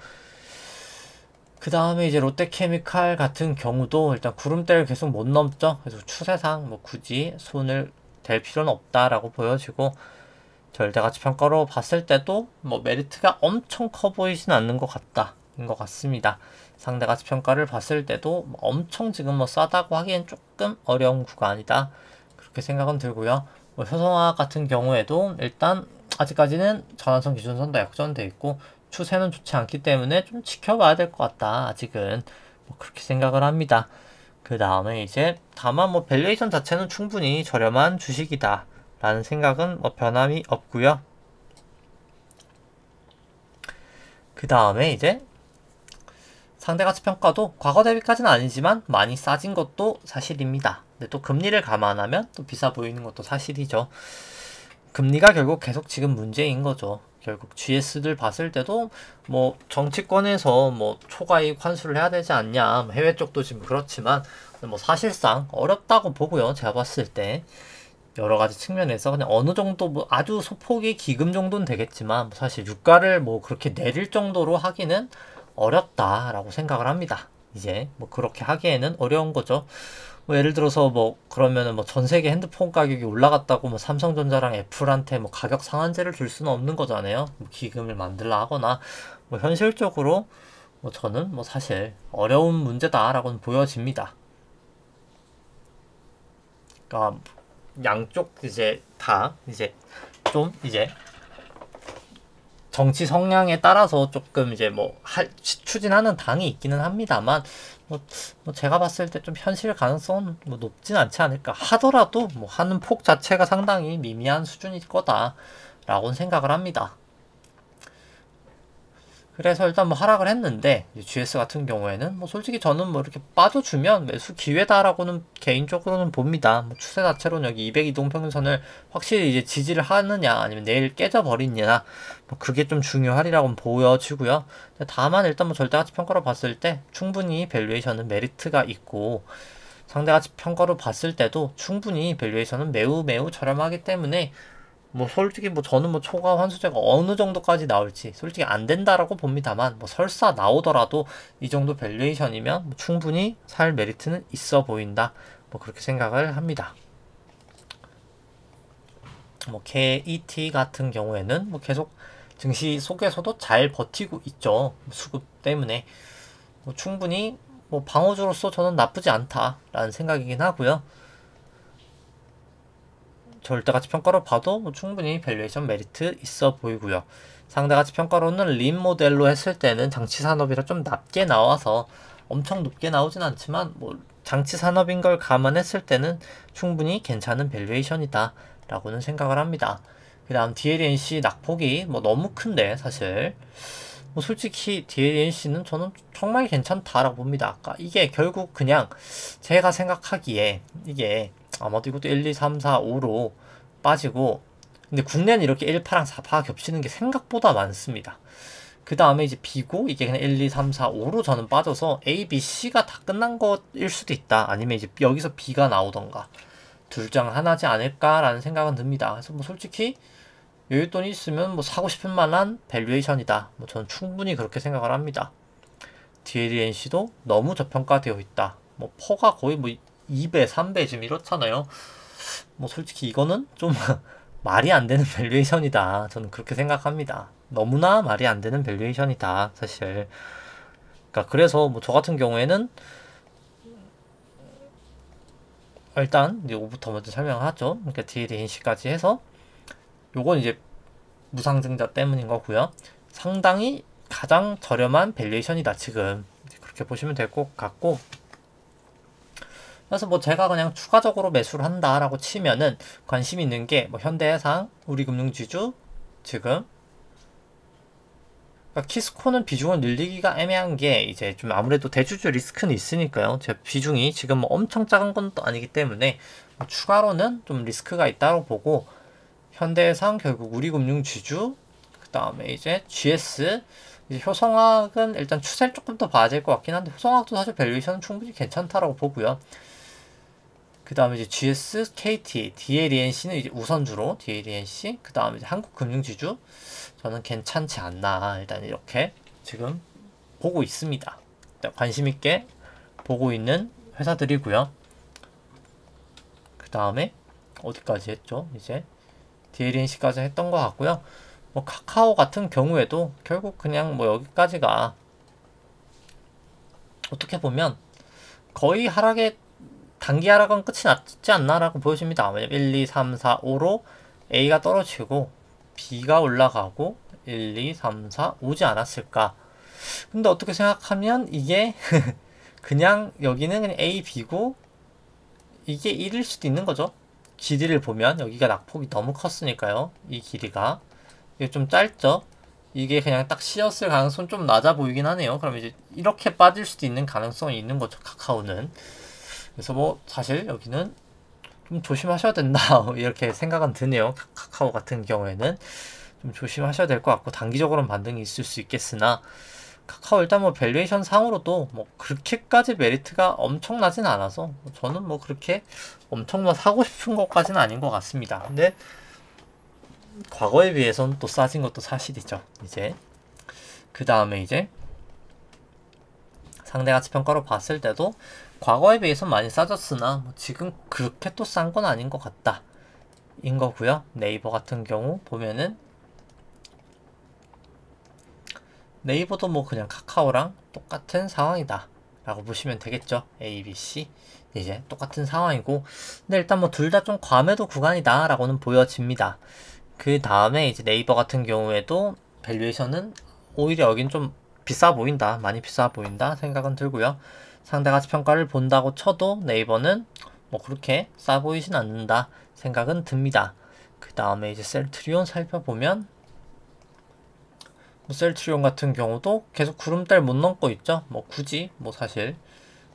그 다음에 이제 롯데케미칼 같은 경우도 일단 구름대를 계속 못 넘죠. 그래서 추세상 뭐 굳이 손을 댈 필요는 없다라고 보여지고, 절대가치 평가로 봤을 때도 뭐 메리트가 엄청 커 보이진 않는 것 같다인 것 같습니다. 상대가치 평가를 봤을 때도 엄청 지금 뭐 싸다고 하기엔 조금 어려운 구간이다 그렇게 생각은 들고요. 뭐 효성화학 같은 경우에도 일단 아직까지는 전환선 기준선 다 역전돼 있고 추세는 좋지 않기 때문에 좀 지켜봐야 될 것 같다. 아직은 뭐 그렇게 생각을 합니다. 그 다음에 이제 다만 뭐 밸류에이션 자체는 충분히 저렴한 주식이다 라는 생각은 뭐 변함이 없고요. 그 다음에 이제 상대가치 평가도 과거 대비까지는 아니지만 많이 싸진 것도 사실입니다. 근데 또 금리를 감안하면 또 비싸 보이는 것도 사실이죠. 금리가 결국 계속 지금 문제인 거죠. 결국 GS들 봤을 때도 뭐 정치권에서 뭐 초과이익 환수를 해야 되지 않냐, 해외 쪽도 지금 그렇지만 뭐 사실상 어렵다고 보고요. 제가 봤을 때 여러 가지 측면에서 그냥 어느 정도 뭐 아주 소폭의 기금 정도는 되겠지만 뭐 사실 유가를 뭐 그렇게 내릴 정도로 하기는 어렵다라고 생각을 합니다. 이제 뭐 그렇게 하기에는 어려운 거죠. 뭐 예를 들어서 뭐 그러면은 뭐 전 세계 핸드폰 가격이 올라갔다고 뭐 삼성전자랑 애플한테 뭐 가격 상한제를 줄 수는 없는 거잖아요. 뭐 기금을 만들라 하거나 뭐 현실적으로 뭐 저는 뭐 사실 어려운 문제다라고는 보여집니다. 그러니까 양쪽 이제 다 이제 좀 이제 정치 성향에 따라서 조금 이제 뭐 추진하는 당이 있기는 합니다만 뭐 제가 봤을 때 좀 현실 가능성은 뭐 높진 않지 않을까 하더라도 뭐 하는 폭 자체가 상당히 미미한 수준일 거다라고는 생각을 합니다. 그래서 일단 뭐 하락을 했는데 GS 같은 경우에는 뭐 솔직히 저는 뭐 이렇게 빠져주면 매수 기회다라고는 개인적으로는 봅니다. 뭐 추세 자체로는 여기 200 이동평균선을 확실히 이제 지지를 하느냐 아니면 내일 깨져버리느냐 뭐 그게 좀 중요하리라고 보여지고요. 다만 일단 뭐 절대가치 평가로 봤을 때 충분히 밸류에이션은 메리트가 있고 상대가치 평가로 봤을 때도 충분히 밸류에이션은 매우 매우 저렴하기 때문에 뭐 솔직히 뭐 저는 뭐 초과 환수제가 어느 정도까지 나올지 솔직히 안 된다라고 봅니다만 뭐 설사 나오더라도 이 정도 밸류에이션이면 뭐 충분히 살 메리트는 있어 보인다 뭐 그렇게 생각을 합니다. 뭐 KET 같은 경우에는 뭐 계속 증시 속에서도 잘 버티고 있죠. 수급 때문에 뭐 충분히 뭐 방어주로서 저는 나쁘지 않다라는 생각이긴 하고요. 절대가치 평가로 봐도 뭐 충분히 밸류에이션 메리트 있어 보이고요. 상대가치평가로는 린 모델로 했을 때는 장치산업이라 좀 낮게 나와서 엄청 높게 나오진 않지만 뭐 장치산업인 걸 감안했을 때는 충분히 괜찮은 밸류에이션이다 라고는 생각을 합니다. 그 다음 DLNC 낙폭이 뭐 너무 큰데 사실 뭐 솔직히 DLNC는 저는 정말 괜찮다라고 봅니다. 아까 이게 결국 그냥 제가 생각하기에 이게 아마도 이것도 1, 2, 3, 4, 5로 빠지고 근데 국내는 이렇게 1파랑 4파가 겹치는 게 생각보다 많습니다. 그 다음에 이제 B고 이게 그냥 1, 2, 3, 4, 5로 저는 빠져서 A, B, C가 다 끝난 것일 수도 있다. 아니면 이제 여기서 B가 나오던가 둘 중 하나지 않을까라는 생각은 듭니다. 그래서 뭐 솔직히 여윳돈이 있으면 뭐 사고 싶은 만한 밸류에이션이다. 뭐 저는 충분히 그렇게 생각을 합니다. DLNC도 너무 저평가되어 있다. 뭐 퍼가 거의 뭐 2배, 3배 지금 이렇잖아요. 뭐 솔직히 이거는 좀 말이 안 되는 밸류에이션이다. 저는 그렇게 생각합니다. 너무나 말이 안 되는 밸류에이션이다. 사실. 그러니까 그래서 뭐 저 같은 경우에는 일단 이제 5부터 먼저 설명하죠. 그러니까 DLNC까지 해서 요건 이제 무상증자 때문인 거고요. 상당히 가장 저렴한 밸류에이션이다. 지금 그렇게 보시면 될 것 같고 그래서 뭐 제가 그냥 추가적으로 매수를 한다라고 치면은 관심 있는 게 뭐 현대해상, 우리금융지주 지금 그러니까 키스코는 비중을 늘리기가 애매한 게 이제 좀 아무래도 대주주 리스크는 있으니까요. 제 비중이 지금 뭐 엄청 작은 건 또 아니기 때문에 뭐 추가로는 좀 리스크가 있다고 보고 현대해상 결국 우리금융지주 그 다음에 이제 GS 이제 효성학은 일단 추세를 조금 더 봐야 될 것 같긴 한데 효성학도 사실 밸류에이션은 충분히 괜찮다라고 보고요. 그 다음에 이제 GS, KT, DLNC는 이제 우선주로 DLNC, 그 다음에 이제 한국금융지주 저는 괜찮지 않나 일단 이렇게 지금 보고 있습니다. 관심 있게 보고 있는 회사들이고요. 그 다음에 어디까지 했죠? 이제 DLNC까지 했던 것 같고요. 뭐 카카오 같은 경우에도 결국 그냥 뭐 여기까지가 어떻게 보면 거의 하락의 단기 하락은 끝이 났지 않나라고 보여집니다. 왜냐면 1, 2, 3, 4, 5로 A가 떨어지고 B가 올라가고 1, 2, 3, 4 오지 않았을까. 근데 어떻게 생각하면 이게 그냥 여기는 그냥 A, B고 이게 1일 수도 있는 거죠. 길이를 보면 여기가 낙폭이 너무 컸으니까요. 이 길이가 이게 좀 짧죠. 이게 그냥 딱 C였을 가능성은 좀 낮아 보이긴 하네요. 그럼 이제 이렇게 빠질 수도 있는 가능성이 있는 거죠. 카카오는. 그래서 뭐 사실 여기는 좀 조심하셔야 된다 이렇게 생각은 드네요. 카카오 같은 경우에는 좀 조심하셔야 될 것 같고 단기적으로는 반등이 있을 수 있겠으나 카카오 일단 뭐 밸류에이션 상으로도 뭐 그렇게까지 메리트가 엄청나진 않아서 저는 뭐 그렇게 엄청 사고 싶은 것까지는 아닌 것 같습니다. 근데 과거에 비해서는 또 싸진 것도 사실이죠. 이제 그 다음에 이제 상대가치평가로 봤을 때도 과거에 비해서 많이 싸졌으나 뭐 지금 그렇게 또 싼 건 아닌 것 같다 인 거고요. 네이버 같은 경우 보면은 네이버도 뭐 그냥 카카오랑 똑같은 상황이다 라고 보시면 되겠죠. A, B, C 이제 똑같은 상황이고 근데 일단 뭐 둘 다 좀 과매도 구간이다 라고는 보여집니다. 그 다음에 이제 네이버 같은 경우에도 밸류에이션은 오히려 여긴 좀 비싸 보인다, 많이 비싸 보인다 생각은 들고요. 상대가치평가를 본다고 쳐도 네이버는 뭐 그렇게 싸 보이진 않는다 생각은 듭니다. 그 다음에 이제 셀트리온 살펴보면 뭐 셀트리온 같은 경우도 계속 구름대를 못 넘고 있죠. 뭐 굳이 뭐 사실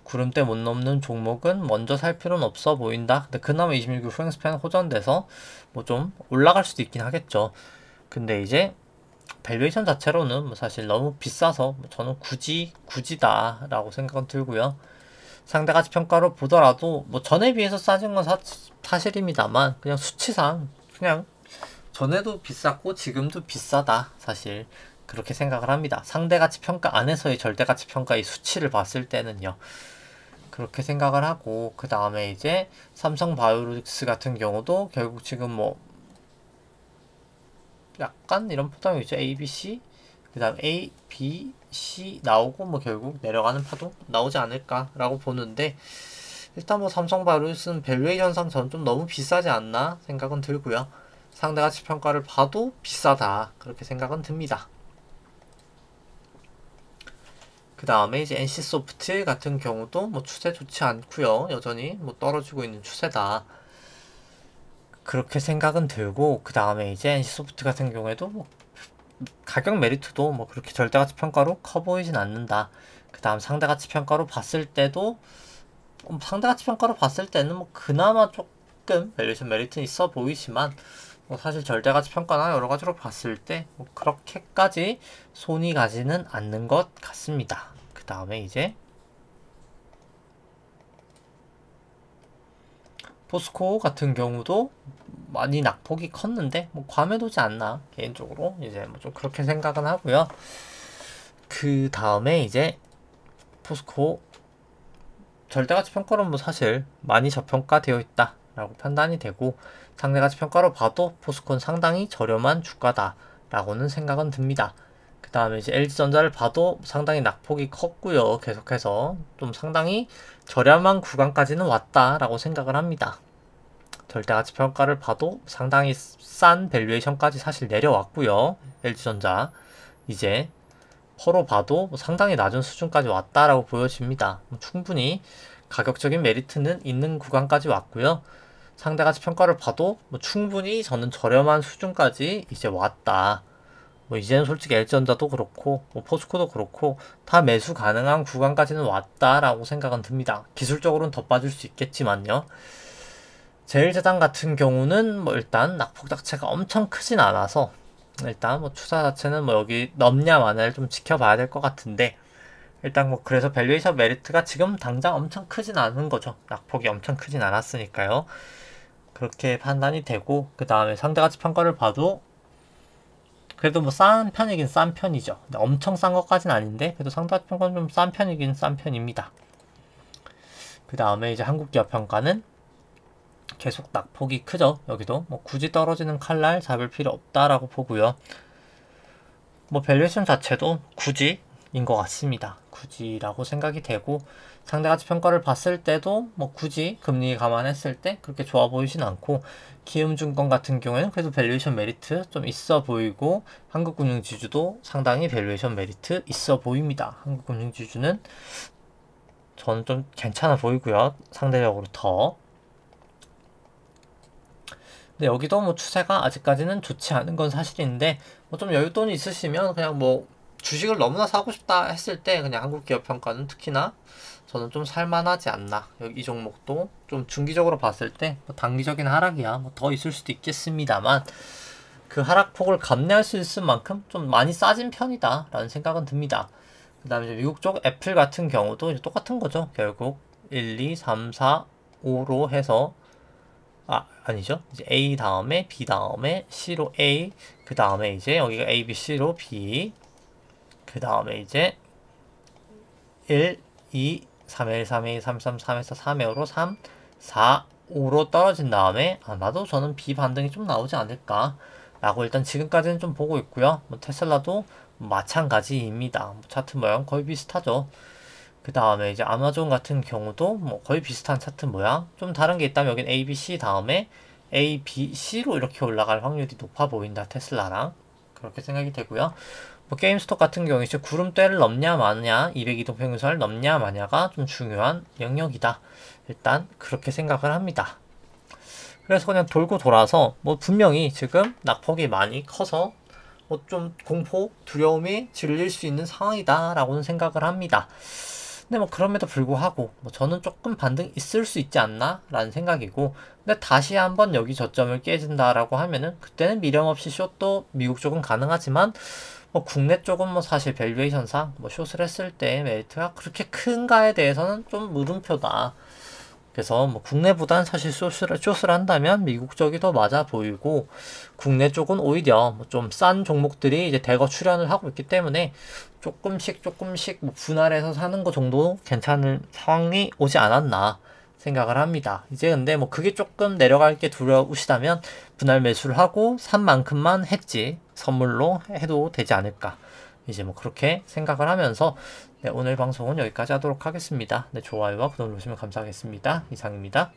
구름대 못 넘는 종목은 먼저 살 필요는 없어 보인다. 근데 그나마 26일 후행스팬 호전돼서 뭐 좀 올라갈 수도 있긴 하겠죠. 근데 이제 밸류에이션 자체로는 뭐 사실 너무 비싸서 뭐 저는 굳이다 라고 생각은 들고요. 상대가치 평가로 보더라도 뭐 전에 비해서 싸진 건 사실입니다만 그냥 수치상 그냥 전에도 비쌌고 지금도 비싸다 사실 그렇게 생각을 합니다. 상대가치 평가 안에서의 절대가치 평가의 수치를 봤을 때는요. 그렇게 생각을 하고 그 다음에 이제 삼성바이오로직스 같은 경우도 결국 지금 뭐 약간 이런 파동이죠. A, B, C 그 다음 A, B, C 나오고 뭐 결국 내려가는 파동 나오지 않을까 라고 보는데 일단 뭐 삼성바이오로직스는 밸류에이션상 저는 좀 너무 비싸지 않나 생각은 들고요. 상대가치평가를 봐도 비싸다, 그렇게 생각은 듭니다. 그 다음에 이제 NC소프트 같은 경우도 뭐 추세 좋지 않고요. 여전히 뭐 떨어지고 있는 추세다, 그렇게 생각은 들고, 그 다음에 이제 NC소프트 같은 경우에도 뭐 가격 메리트도 뭐 그렇게 절대가치 평가로 커 보이진 않는다. 그 다음 상대가치 평가로 봤을 때도 상대가치 평가로 봤을 때는 뭐 그나마 조금 밸류에이션 메리트는 있어 보이지만, 뭐 사실 절대가치 평가나 여러 가지로 봤을 때 뭐 그렇게까지 손이 가지는 않는 것 같습니다. 그 다음에 이제 포스코 같은 경우도 많이 낙폭이 컸는데 뭐 과매도지 않나, 개인적으로 이제 뭐 좀 그렇게 생각은 하고요. 그 다음에 이제 포스코 절대가치 평가로는 뭐 사실 많이 저평가되어 있다 라고 판단이 되고, 상대가치 평가로 봐도 포스코는 상당히 저렴한 주가다 라고는 생각은 듭니다. 그 다음에 이제 LG전자를 봐도 상당히 낙폭이 컸고요. 계속해서 좀 상당히 저렴한 구간까지는 왔다 라고 생각을 합니다. 절대가치 평가를 봐도 상당히 싼 밸류에이션까지 사실 내려왔고요. LG전자 이제 퍼로 봐도 상당히 낮은 수준까지 왔다라고 보여집니다. 충분히 가격적인 메리트는 있는 구간까지 왔고요. 상대가치 평가를 봐도 충분히 저는 저렴한 수준까지 이제 왔다. 뭐 이제는 솔직히 LG전자도 그렇고 뭐 포스코도 그렇고 다 매수 가능한 구간까지는 왔다라고 생각은 듭니다. 기술적으로는 더 빠질 수 있겠지만요. 제일제당 같은 경우는 뭐 일단 낙폭 자체가 엄청 크진 않아서 일단 뭐 추사 자체는 뭐 여기 넘냐 마냐를 좀 지켜봐야 될 것 같은데, 일단 뭐 그래서 밸류에이션 메리트가 지금 당장 엄청 크진 않은 거죠. 낙폭이 엄청 크진 않았으니까요. 그렇게 판단이 되고, 그 다음에 상대가치 평가를 봐도 그래도 뭐 싼 편이긴 싼 편이죠. 엄청 싼 것까지는 아닌데 그래도 상대가치 평가는 좀 싼 편이긴 싼 편입니다. 그 다음에 이제 한국기업 평가는 계속 낙폭이 크죠. 여기도 뭐 굳이 떨어지는 칼날 잡을 필요 없다라고 보고요. 뭐 밸류에이션 자체도 굳이인 것 같습니다. 굳이라고 생각이 되고, 상대가치 평가를 봤을 때도 뭐 굳이 금리 감안했을 때 그렇게 좋아 보이진 않고, 키움증권 같은 경우에는 그래도 밸류에이션 메리트 좀 있어 보이고, 한국금융지주도 상당히 밸류에이션 메리트 있어 보입니다. 한국금융지주는 저는 좀 괜찮아 보이고요. 상대적으로 더. 근데 여기도 뭐 추세가 아직까지는 좋지 않은 건 사실인데, 뭐 좀 여윳돈이 있으시면 그냥 뭐 주식을 너무나 사고 싶다 했을 때 그냥 한국기업평가는 특히나 저는 좀 살만하지 않나. 여기 이 종목도 좀 중기적으로 봤을 때 뭐 단기적인 하락이야 뭐 더 있을 수도 있겠습니다만, 그 하락폭을 감내할 수 있을 만큼 좀 많이 싸진 편이다 라는 생각은 듭니다. 그 다음에 미국 쪽 애플 같은 경우도 이제 똑같은 거죠. 결국 1, 2, 3, 4, 5로 해서 아니죠. 이제 A 다음에 B 다음에 C로 A, 그 다음에 이제 여기가 A, B, C로 B, 그 다음에 이제 1, 2, 3에 3에 3, 3, 3에서 3에 5로 3, 4, 5로 떨어진 다음에 아마도 저는 B 반등이 좀 나오지 않을까 라고 일단 지금까지는 좀 보고 있고요. 뭐 테슬라도 마찬가지입니다. 뭐 차트 모양 거의 비슷하죠. 그 다음에 이제 아마존 같은 경우도 뭐 거의 비슷한 차트 모양. 좀 다른 게 있다면 여긴 A, B, C 다음에 A, B, C로 이렇게 올라갈 확률이 높아 보인다. 테슬라랑. 그렇게 생각이 되고요. 뭐 게임스톱 같은 경우 이제 구름대를 넘냐 마냐, 200이동평균선을 넘냐 마냐가 좀 중요한 영역이다. 일단 그렇게 생각을 합니다. 그래서 그냥 돌고 돌아서 뭐 분명히 지금 낙폭이 많이 커서 뭐 좀 공포, 두려움이 질릴 수 있는 상황이다 라고는 생각을 합니다. 근데 뭐 그럼에도 불구하고 뭐 저는 조금 반등 있을 수 있지 않나 라는 생각이고, 근데 다시 한번 여기 저점을 깨진다라고 하면은 그때는 미련 없이 숏도 미국 쪽은 가능하지만, 뭐 국내 쪽은 뭐 사실 밸류에이션상 뭐 숏을 했을 때 메리트가 그렇게 큰가에 대해서는 좀 물음표다. 그래서 뭐 국내보단 사실 숏을 한다면 미국 쪽이 더 맞아 보이고, 국내 쪽은 오히려 뭐 좀 싼 종목들이 이제 대거 출현을 하고 있기 때문에 조금씩 뭐 분할해서 사는 거 정도 괜찮은 상황이 오지 않았나 생각을 합니다. 이제 근데 뭐 그게 조금 내려갈 게 두려우시다면 분할 매수를 하고 산 만큼만 해지 선물로 해도 되지 않을까. 이제 뭐 그렇게 생각을 하면서 네, 오늘 방송은 여기까지 하도록 하겠습니다. 네, 좋아요와 구독 누르시면 감사하겠습니다. 이상입니다.